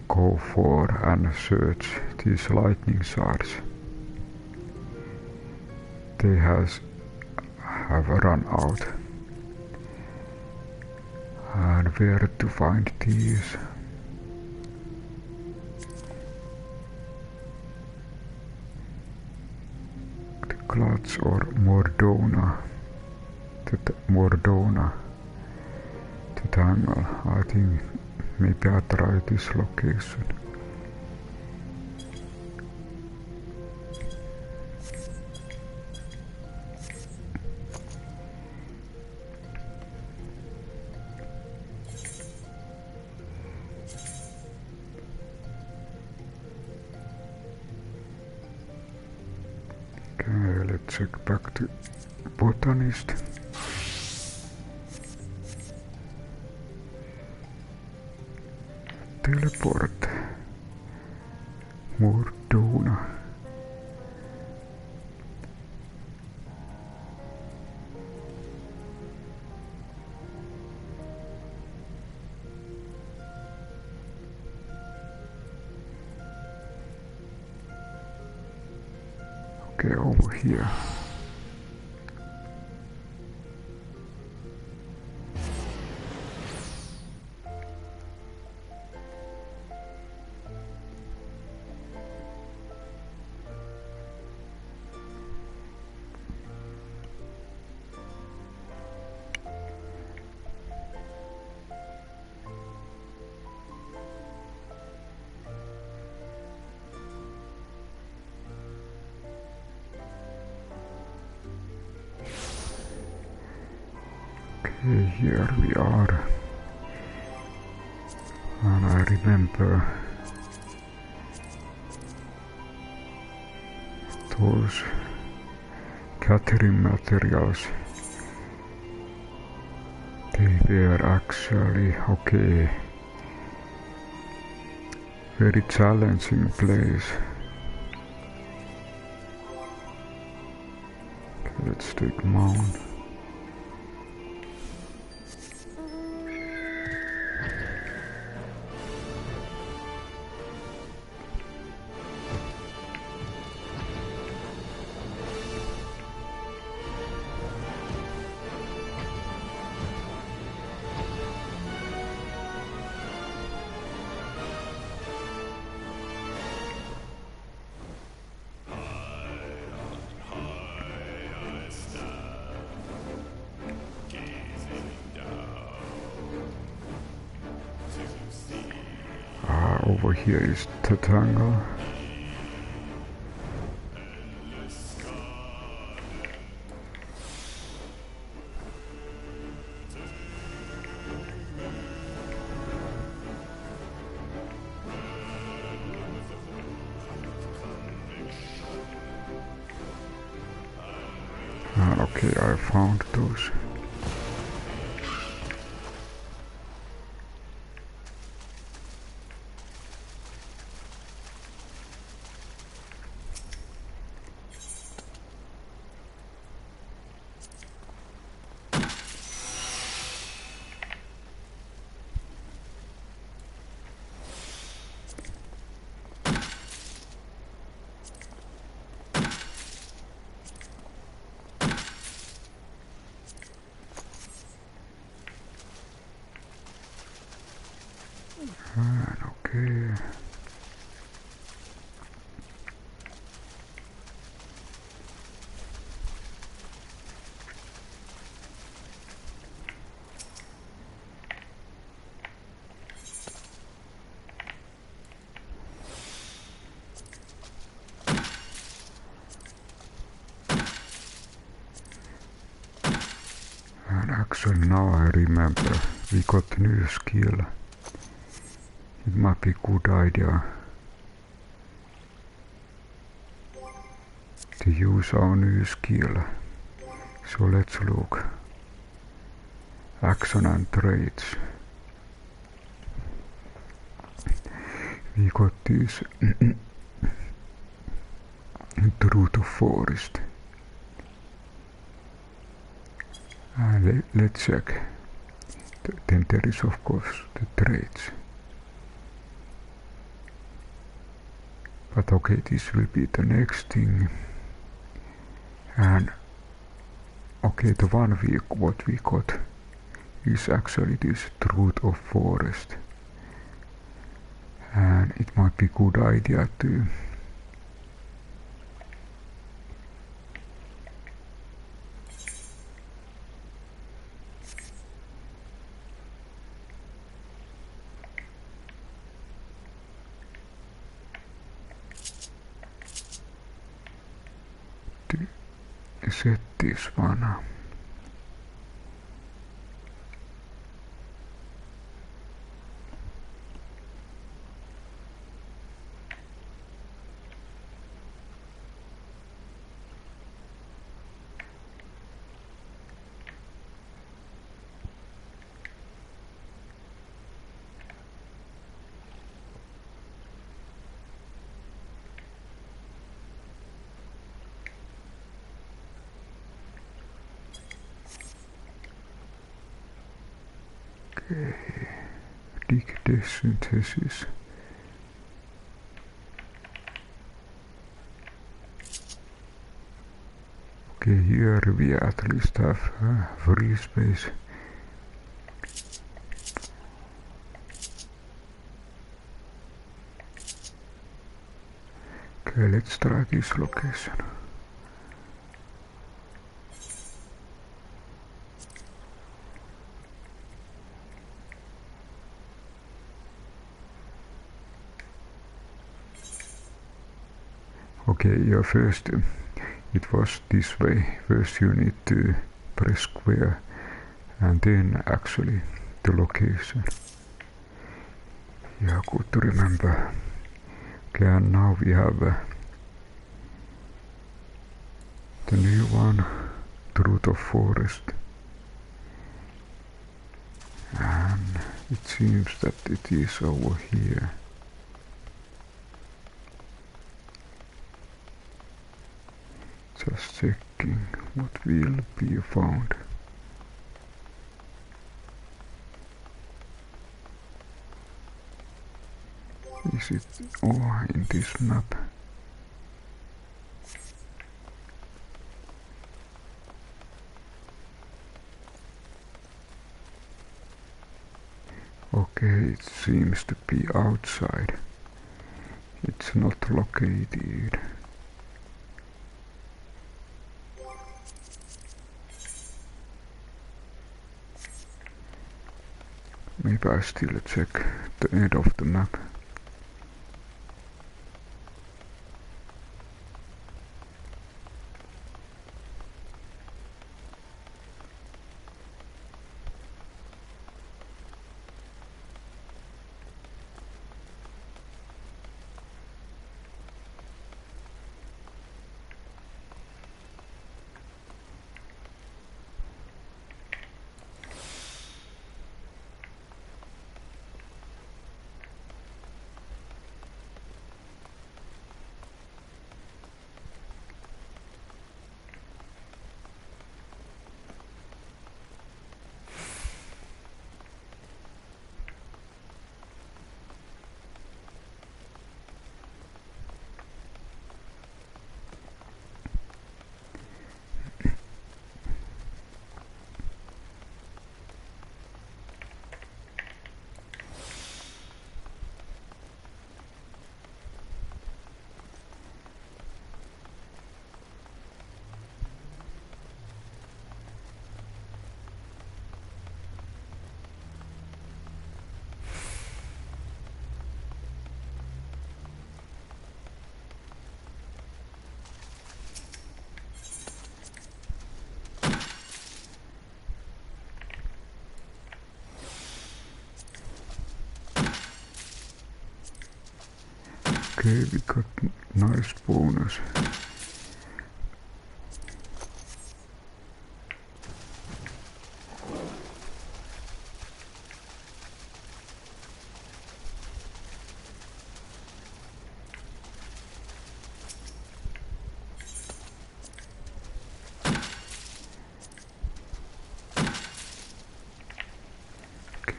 go for and search these lightning shards. They have run out. And where to find these? The Clutch or Mordona? Mordona. The Tangle. I think maybe I try this location. Okay, let's check back to Botanist. Teleport. Mordona. Okay, over here. Okay, here we are. And I remember those gathering materials. They were actually, okay, very challenging place. Okay, let's take mount. Over here is the tangle. Okay, I found those. Okay. actually now I remember we got new skill. It might be a good idea to use our new skill. So let's look. Action and traits. We got this Truth of Forest. Let's check. Then there is of course the traits. But okay, this will be the next thing. And okay, the one what we got is actually this Truth of Forest. And it might be a good idea to set this one. Okay, dig synthesis. Okay, here we at least have free space. Okay, let's try this location. Okay, yeah, first it was this way. First you need to press square and then actually the location. Yeah, good to remember. Okay, and now we have the new one, Truth of Forest. And it seems that it is over here. Just checking what will be found. Is it in this map? Okay, it seems to be outside. It's not located. Maybe I still check the end of the map. Okay, we got nice bonus.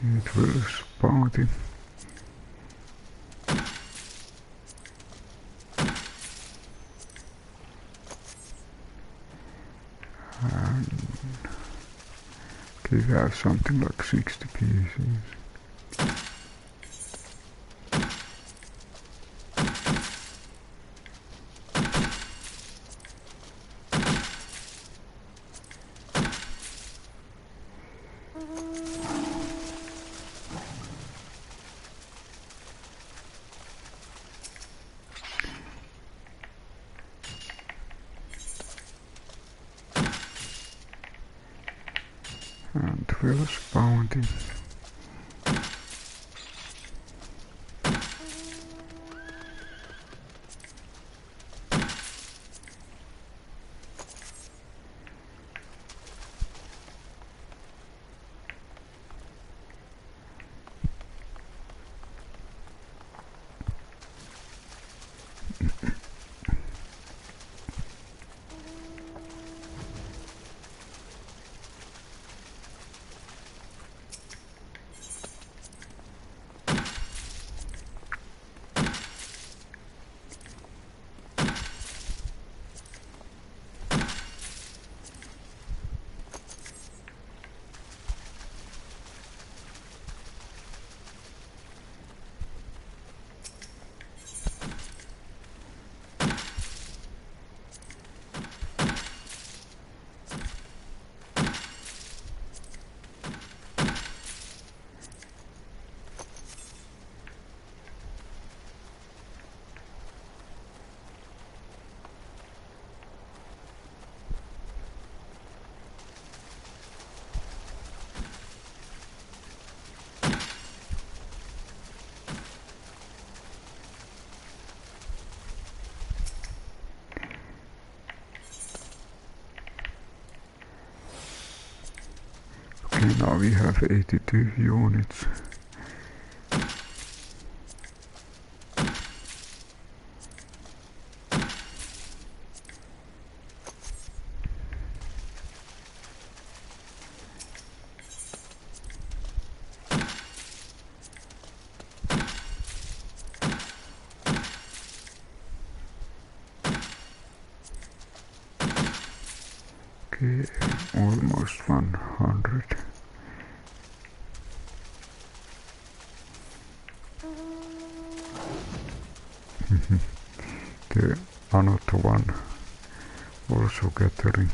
It will bounty. And okay, we have something like 60 pieces. And 12 bounty. Okay, now we have 82 units. Okay, almost 100. The another one also gathering.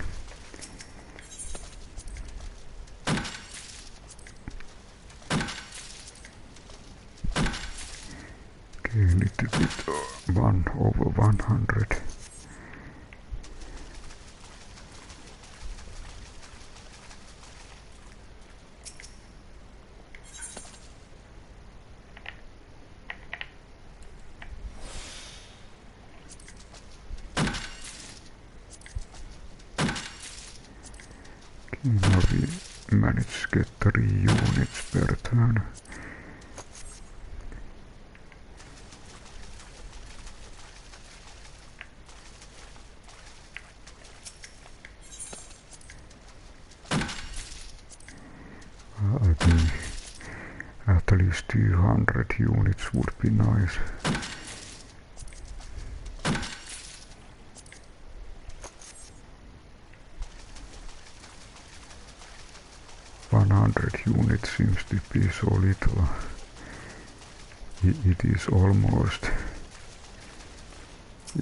Okay, a little bit 1 over 100. Now we managed to get 3 units per turn. I think at least 200 units would be nice. Unit seems to be so little. It is almost.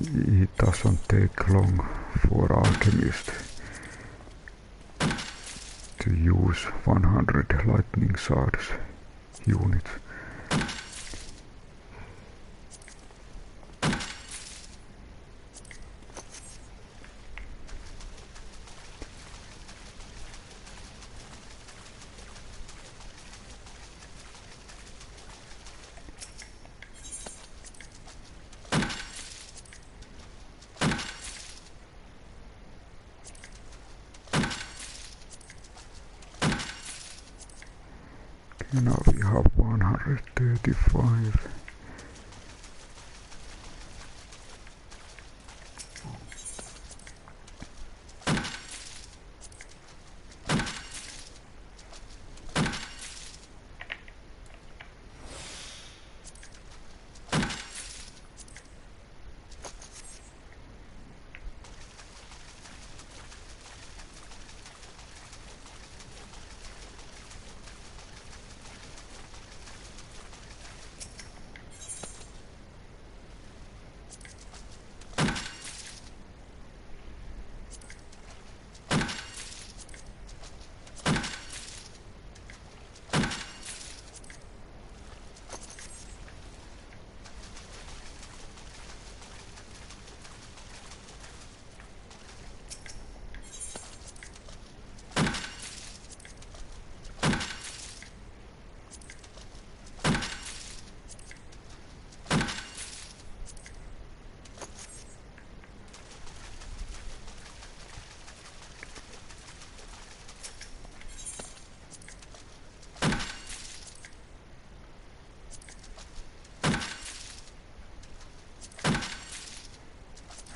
It doesn't take long for Alchemist to use 100 lightning shards units. Now we have 135.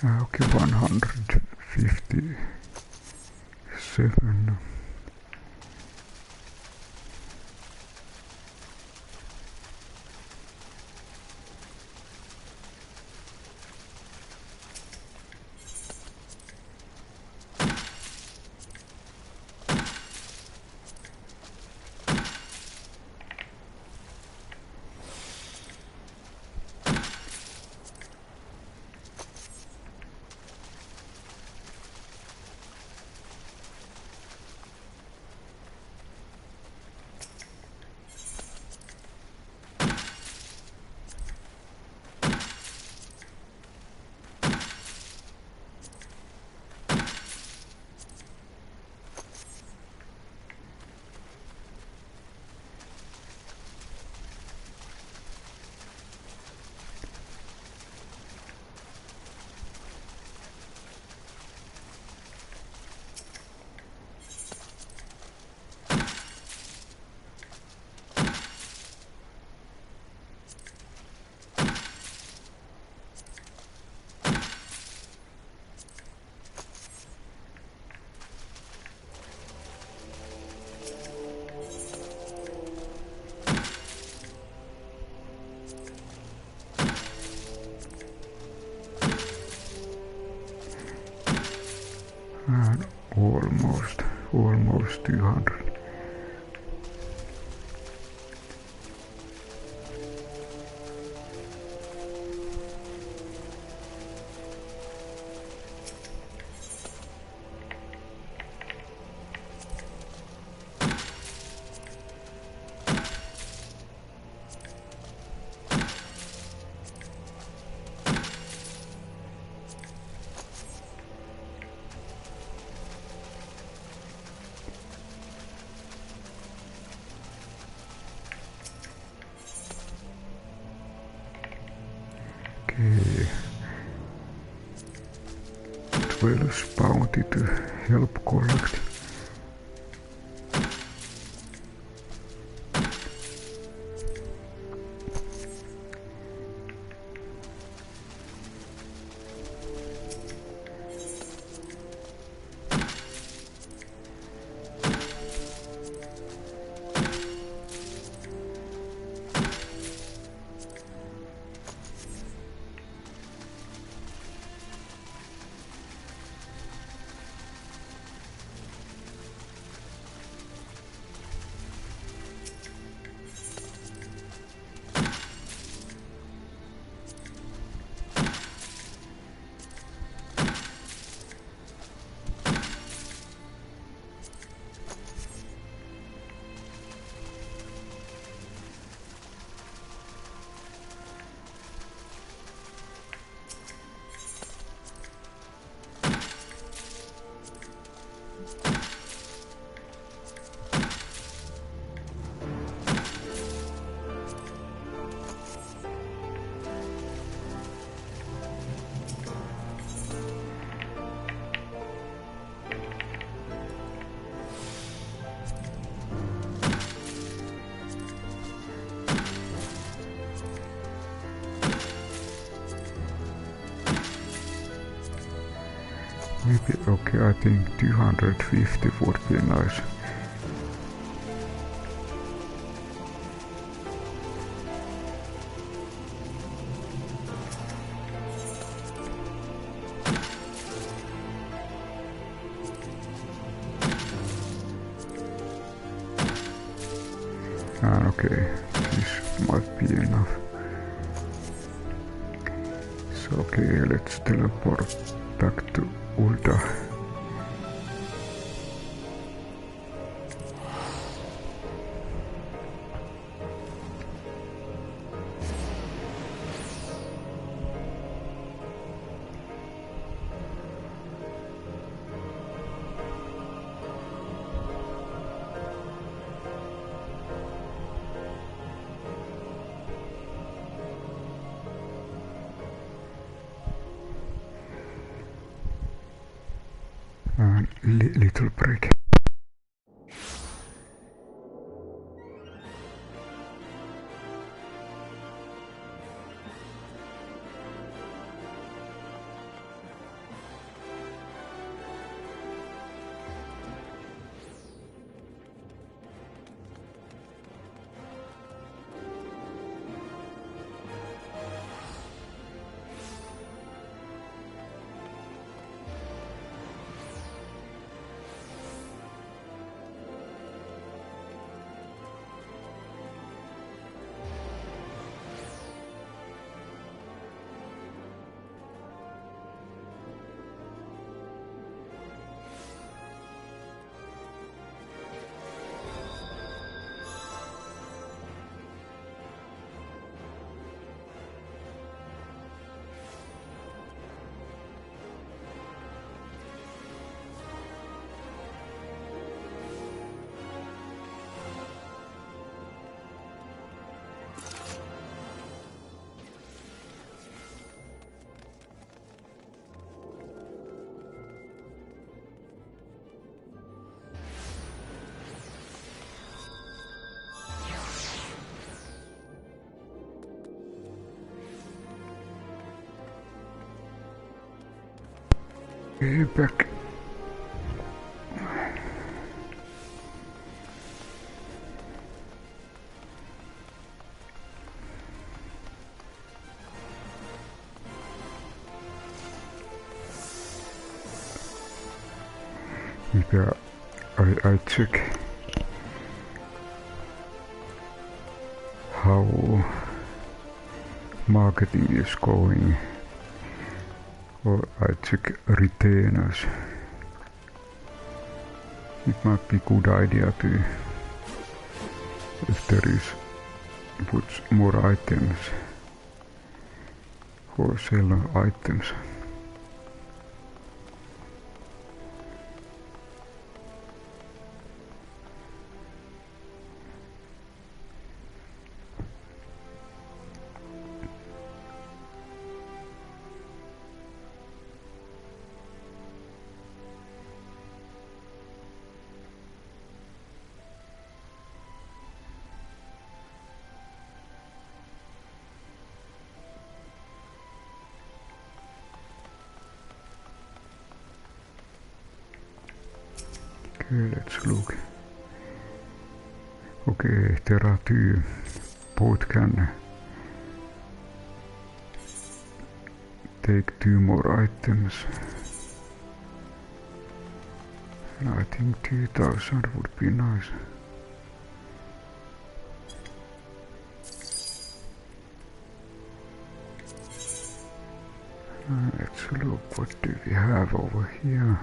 Okay, 157. And almost 200. Okay. 12 bounty to help collect. Maybe, okay, I think 250 would be nice. Okay, this might be enough. So okay, let's teleport back to Ulta. Little break. Okay, back. Yeah, I check how marketing is going, or I check retainers. It might be a good idea to, if there is, put more items for sell items. Okay, let's look. Okay, there are two. Both can take 2 more items. And I think 2000 would be nice. Let's look, what do we have over here?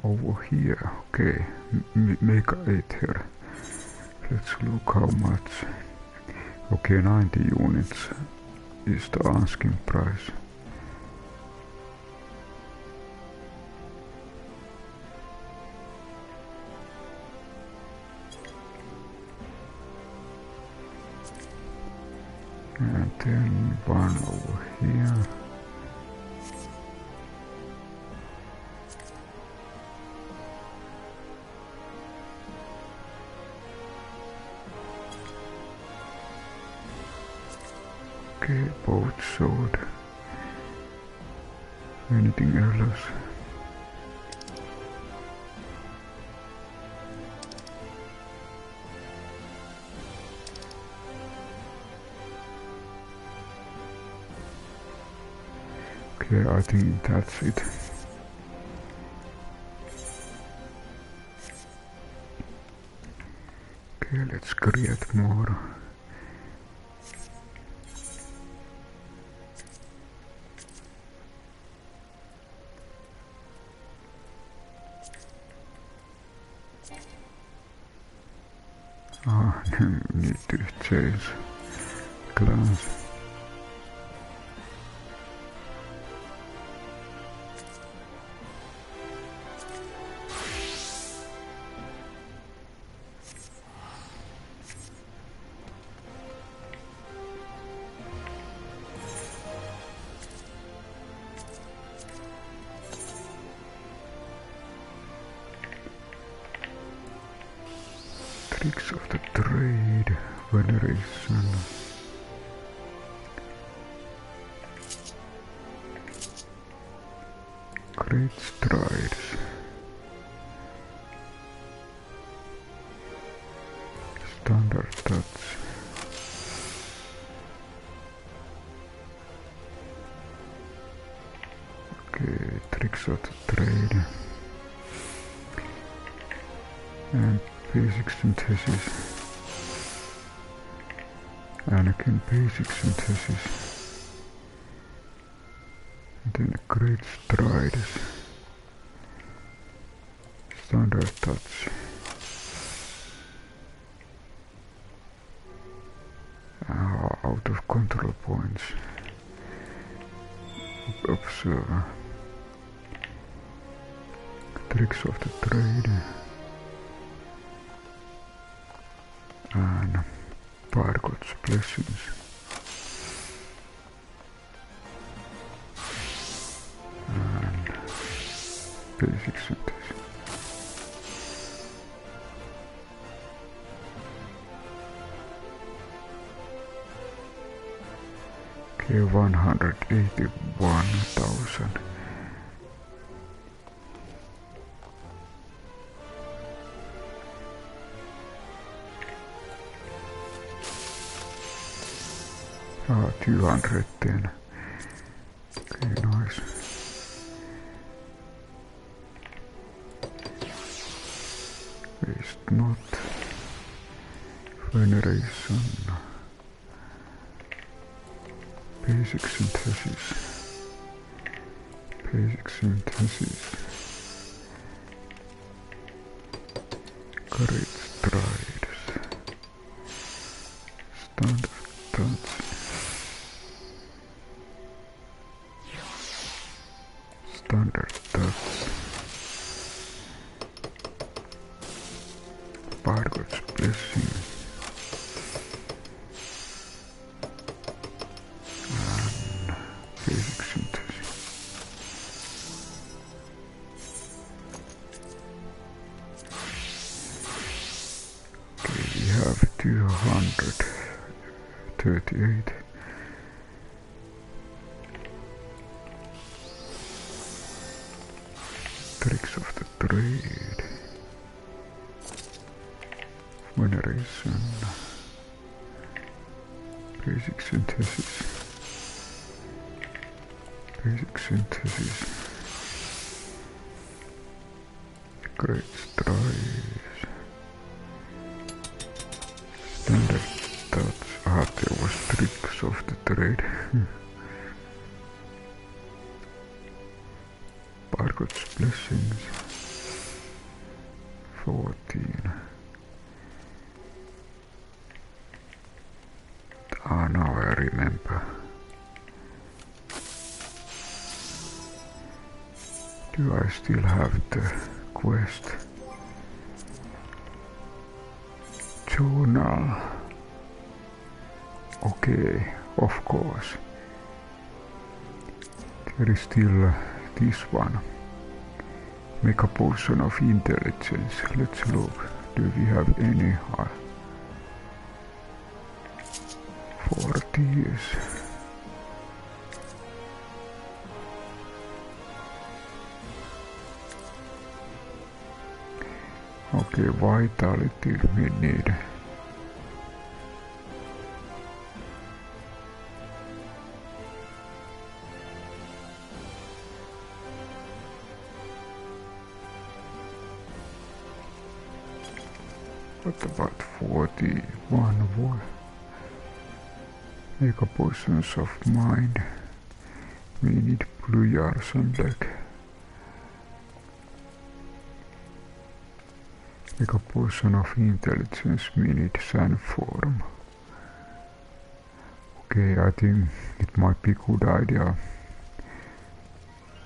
Over here, okay, Mega 8 here. Let's look how much. Okay, 90 units is the asking price. And then one over here. Okay, boat sword. Anything else? Okay, I think that's it. Okay, let's create more. Ah, need to change class. Tricks of the trade, veneration. Great strides. Standard touch. Okay, tricks of the trade. And basic synthesis. And again basic synthesis. And then great strides. Standard touch. Out of control points. Observer. Tricks of the trade. And Pargod's blessings. And basic synthesis. Okay, 181,000. Ah, 210. Okay, nice. Waste not. Veneration. Basic synthesis. Basic synthesis. Great strides. Standard touch. Standard touch. Pargod's blessing. And basic synthesis. Okay, we have 238. Tricks of the trade. Veneration. Basic synthesis. Basic synthesis. Great strides. Standard touch. Ah, there was tricks of the trade. Pargod's blessings. 14. Do I still have the quest? Journal. Okay, of course. There is still this one. Make a potion of intelligence. Let's look. Do we have any? 40 years. Okay, vitality we need. What about 41 more? Make a potions of mind. We need blue yards on deck. Make a potion of intelligence. We need sand form. Okay, I think it might be a good idea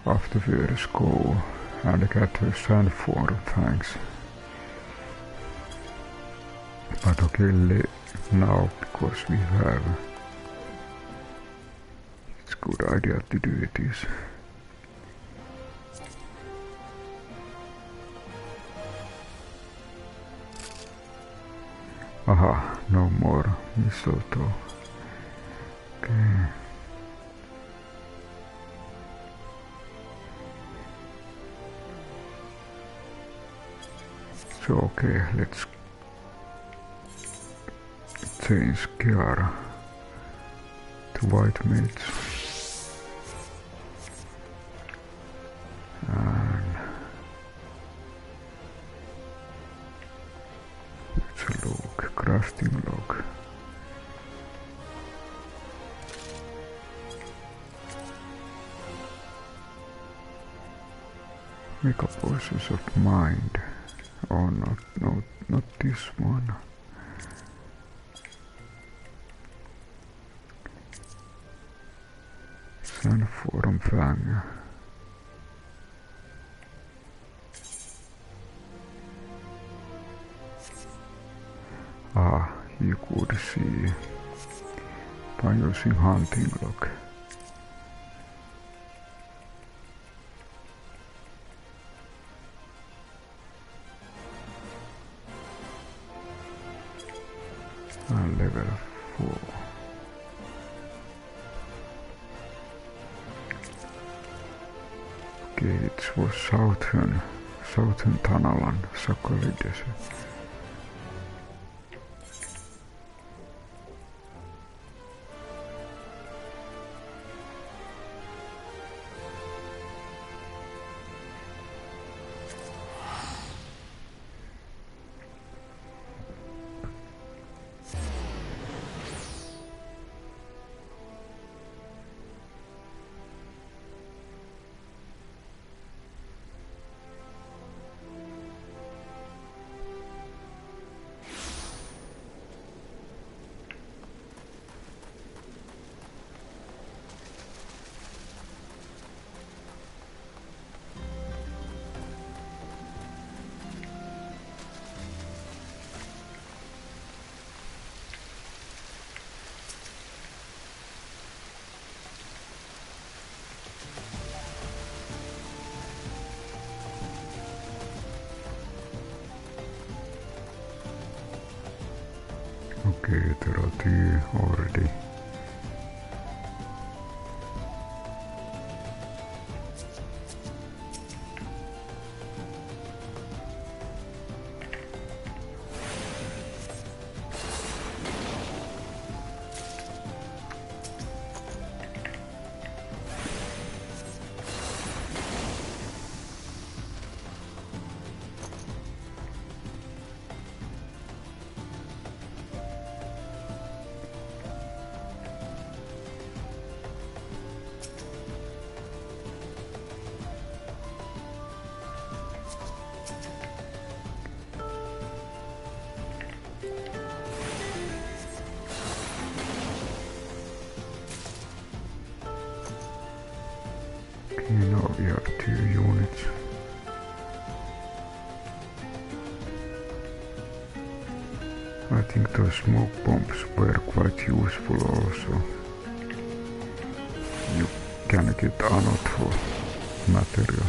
afterwards go and get the sand form, thanks. But okay, now because we have, it's a good idea to do this. Aha, no more mistletoe. Okay. So okay, let's change gear to white mage. And let's look, crafting log. Make a potions of mind. Oh, not this one. Sand form fang. Ah, you could see by using hunting log. And level 4. Okay, it was southern tunnel and Sakali Desert. Okay, there are 2 already. Okay, now we have 2 units. I think those smoke bombs were quite useful also. You can get anode for material.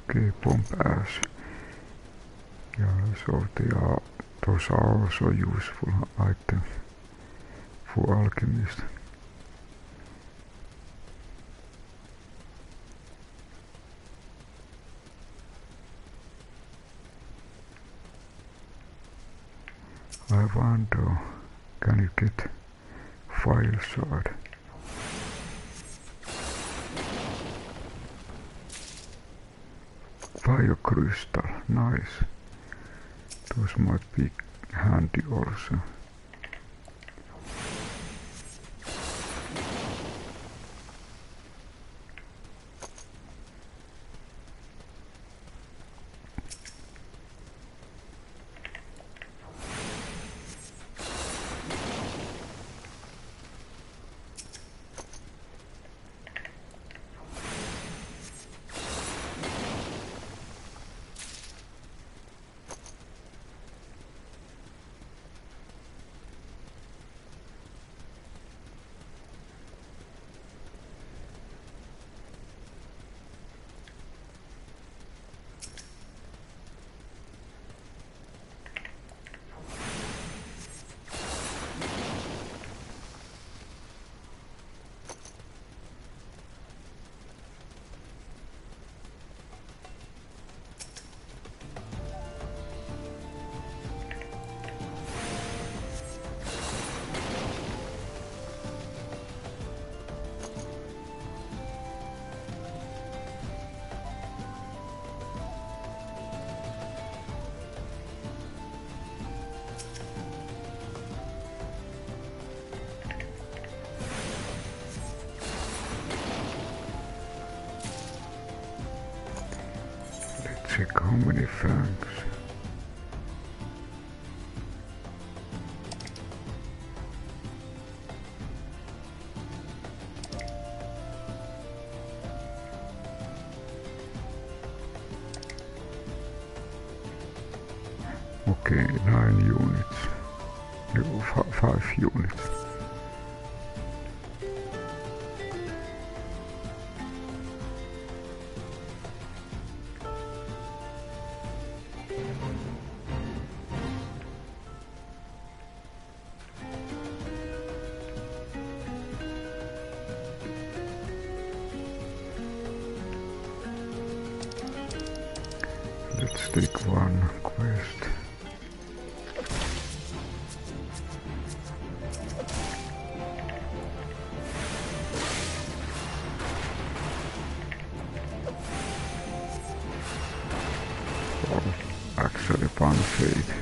Okay, bomb ash. Yeah, so those are also useful items for Alchemist. I wonder, can you get fire sword? Fire crystal, nice. Those might be handy also. Check how many fangs. Okay, 9 units. No, 5 units. Let's take one quest. Oh, actually one fate.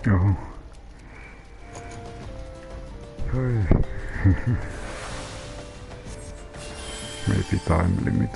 Oh. Hey. Maybe time limit.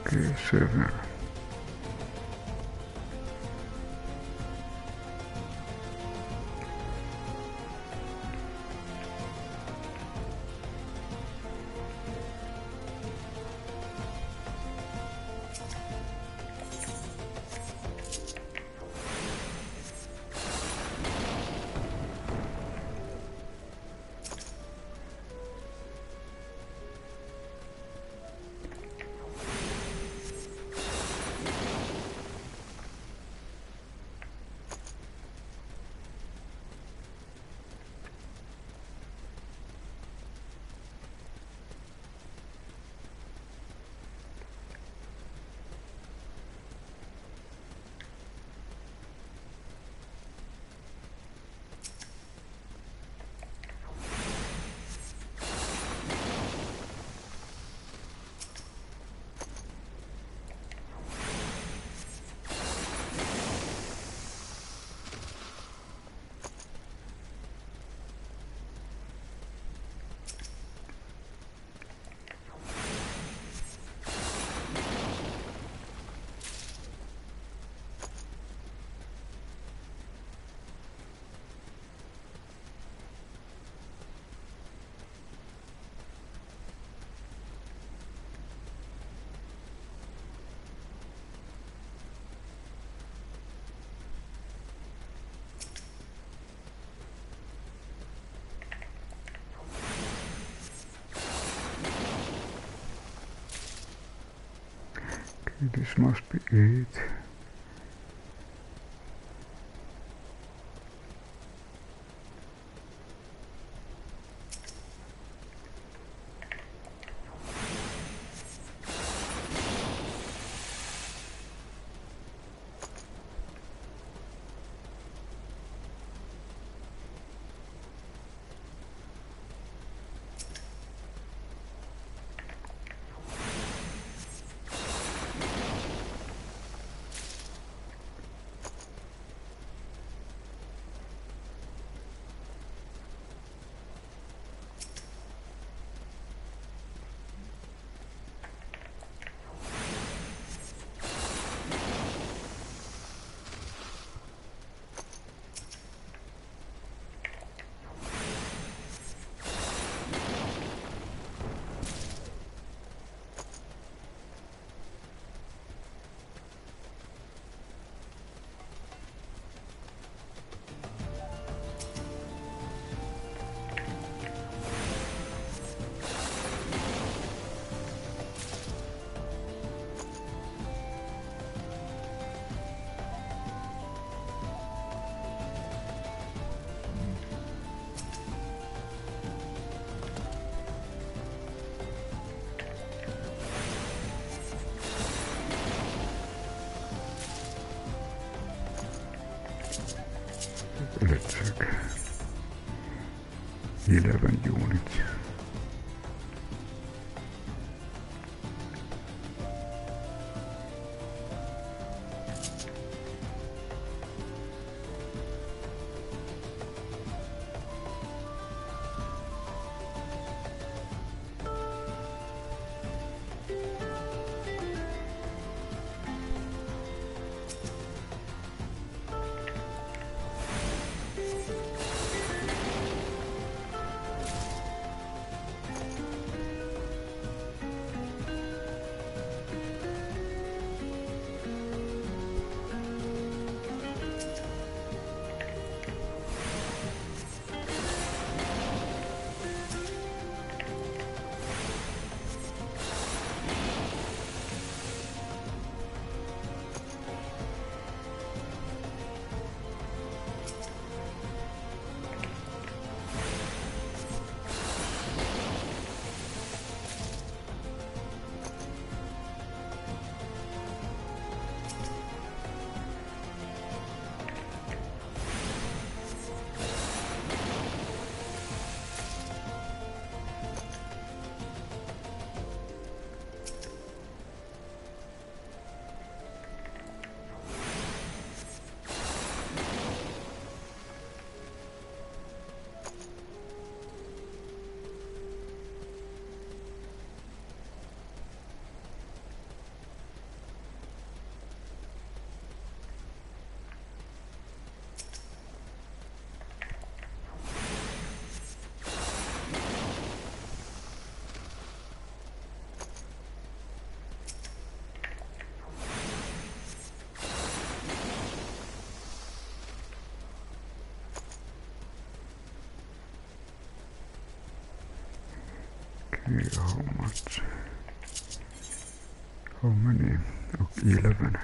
Okay, 7. This must be it. Let's check. 11 units. Okay, how much? How many? Oh, 11.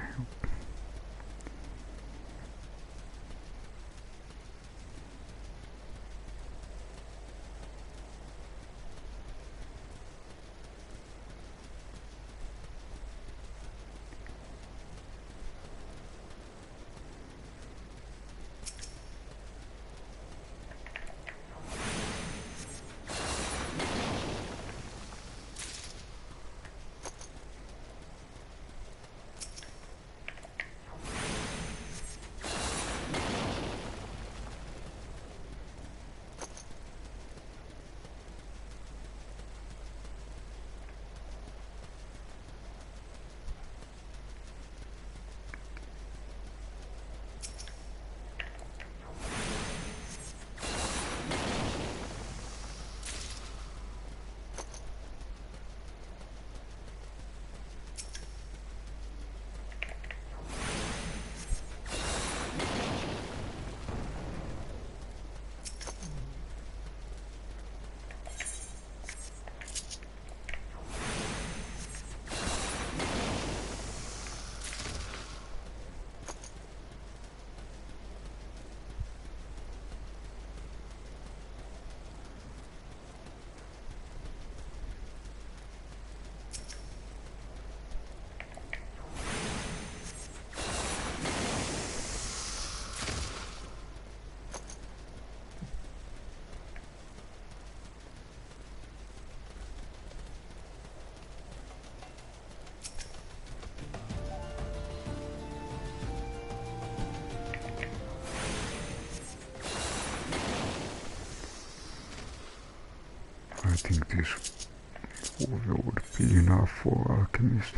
I think this would be enough for Alchemist.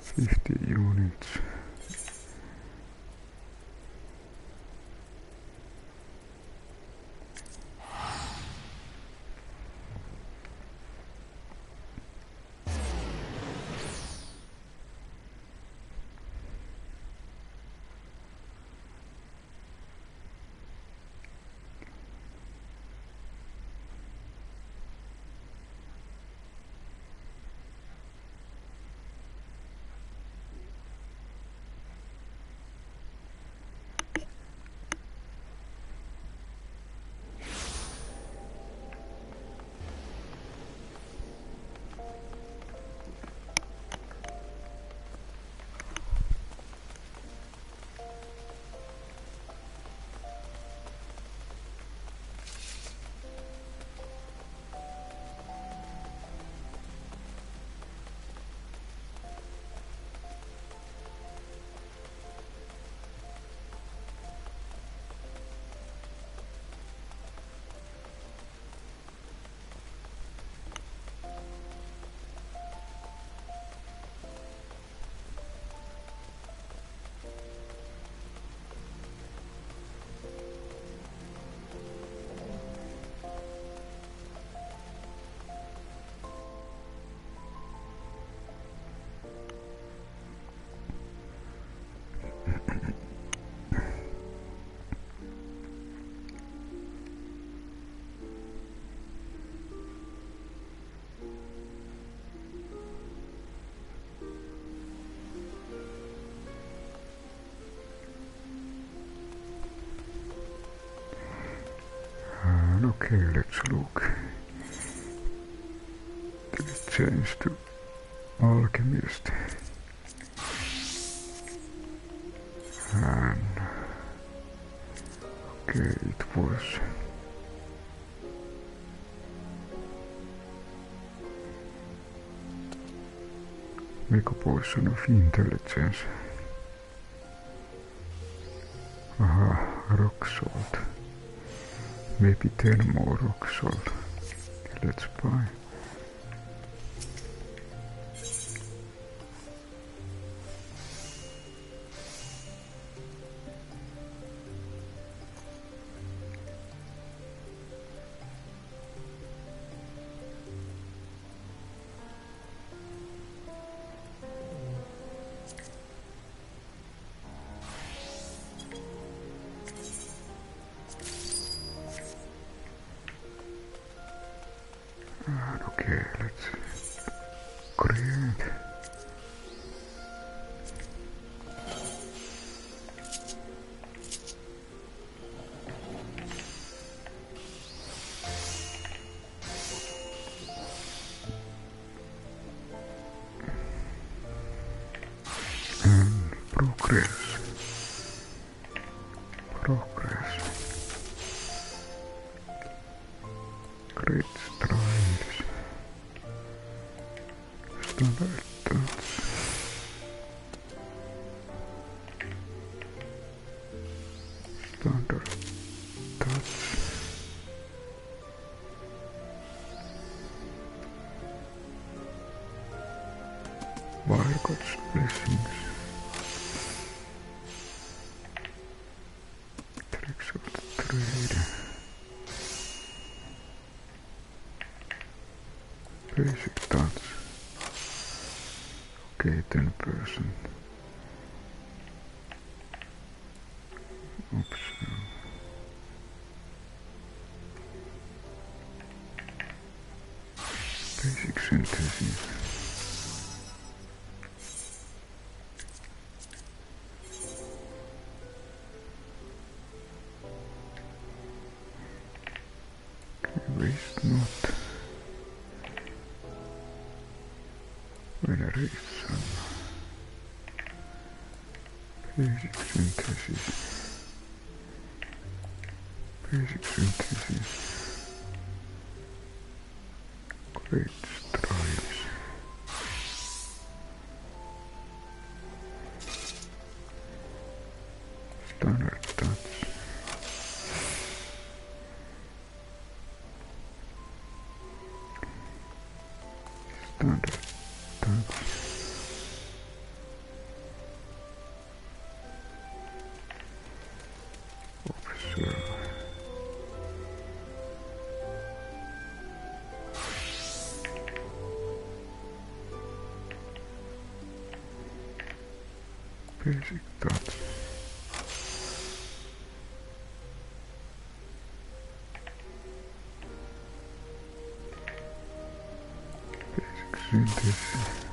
50 units. Okay, let's look. Did it change to Alchemist? And okay, it was make a portion of intelligence. Aha, rock salt. Maybe 10 more rock salt. Let's buy. Okay, let's create. And progress. Great strides. Standard touch. Standard touch. Wire God's blessings. Tricks of the trade. Basic touch. Okay, 10%. Observe. Basic synthesis. Waste not. Veneration. Basic synthesis. Basic synthesis. Great strides. Standard touch. Standard touch. Observe. Basic touch. Basic synthesis.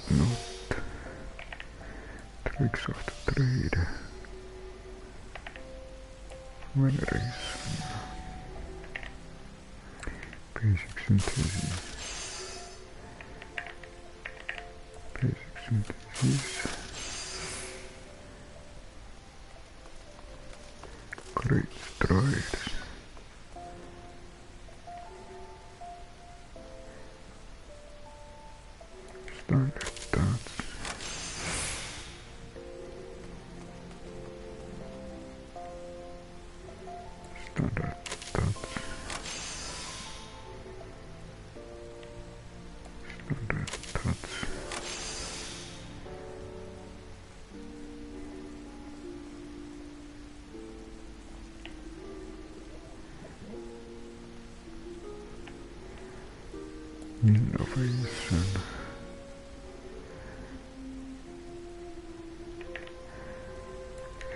Not tricks of the trade. Veneration. Basic synthesis. Basic synthesis. Great strides. Standard touch. Standard touch. Standard touch. Innovation.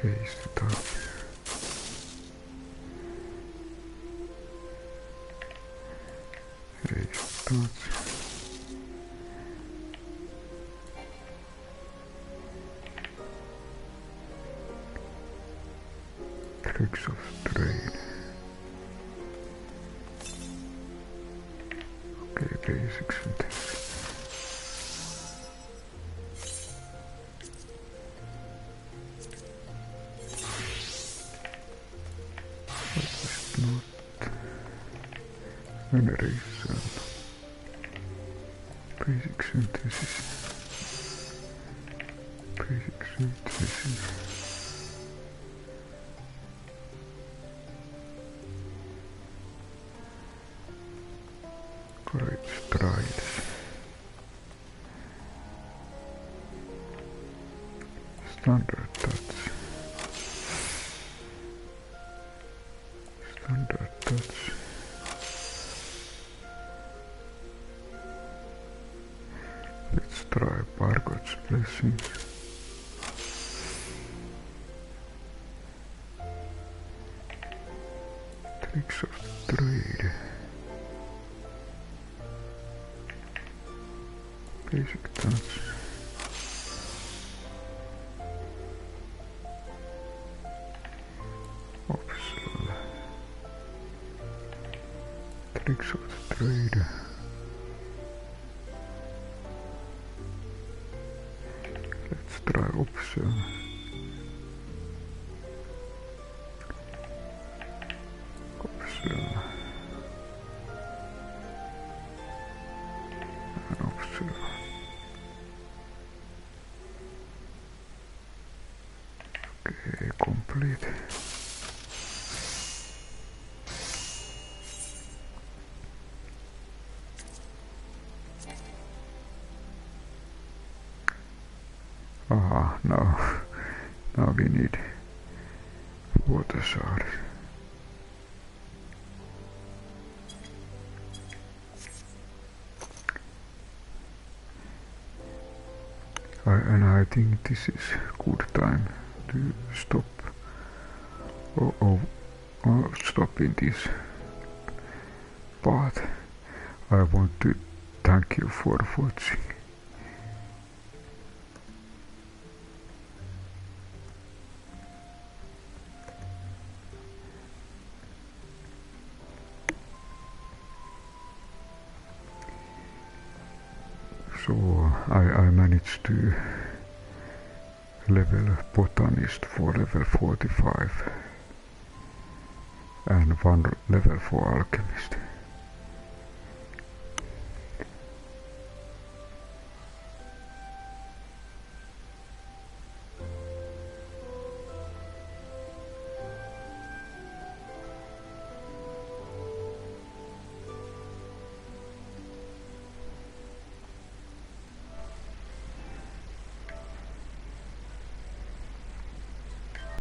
Haste touch. Haste touch. Tricks of trade. Okay, basic synthesis. Not veneration. Basic synthesis. Basic synthesis. Great strides. Standard touch. Standard touch. Let's try Bargot's blessings. Tricks of trade. Basic touch. Optional. Tricks of trade. Let's try option. Option. And option. Okay, complete. Now we need water shards. And I think this is good time to stop or stop in this part. I want to thank you for watching. So I managed to level Botanist for level 45 and 1 level for Alchemist.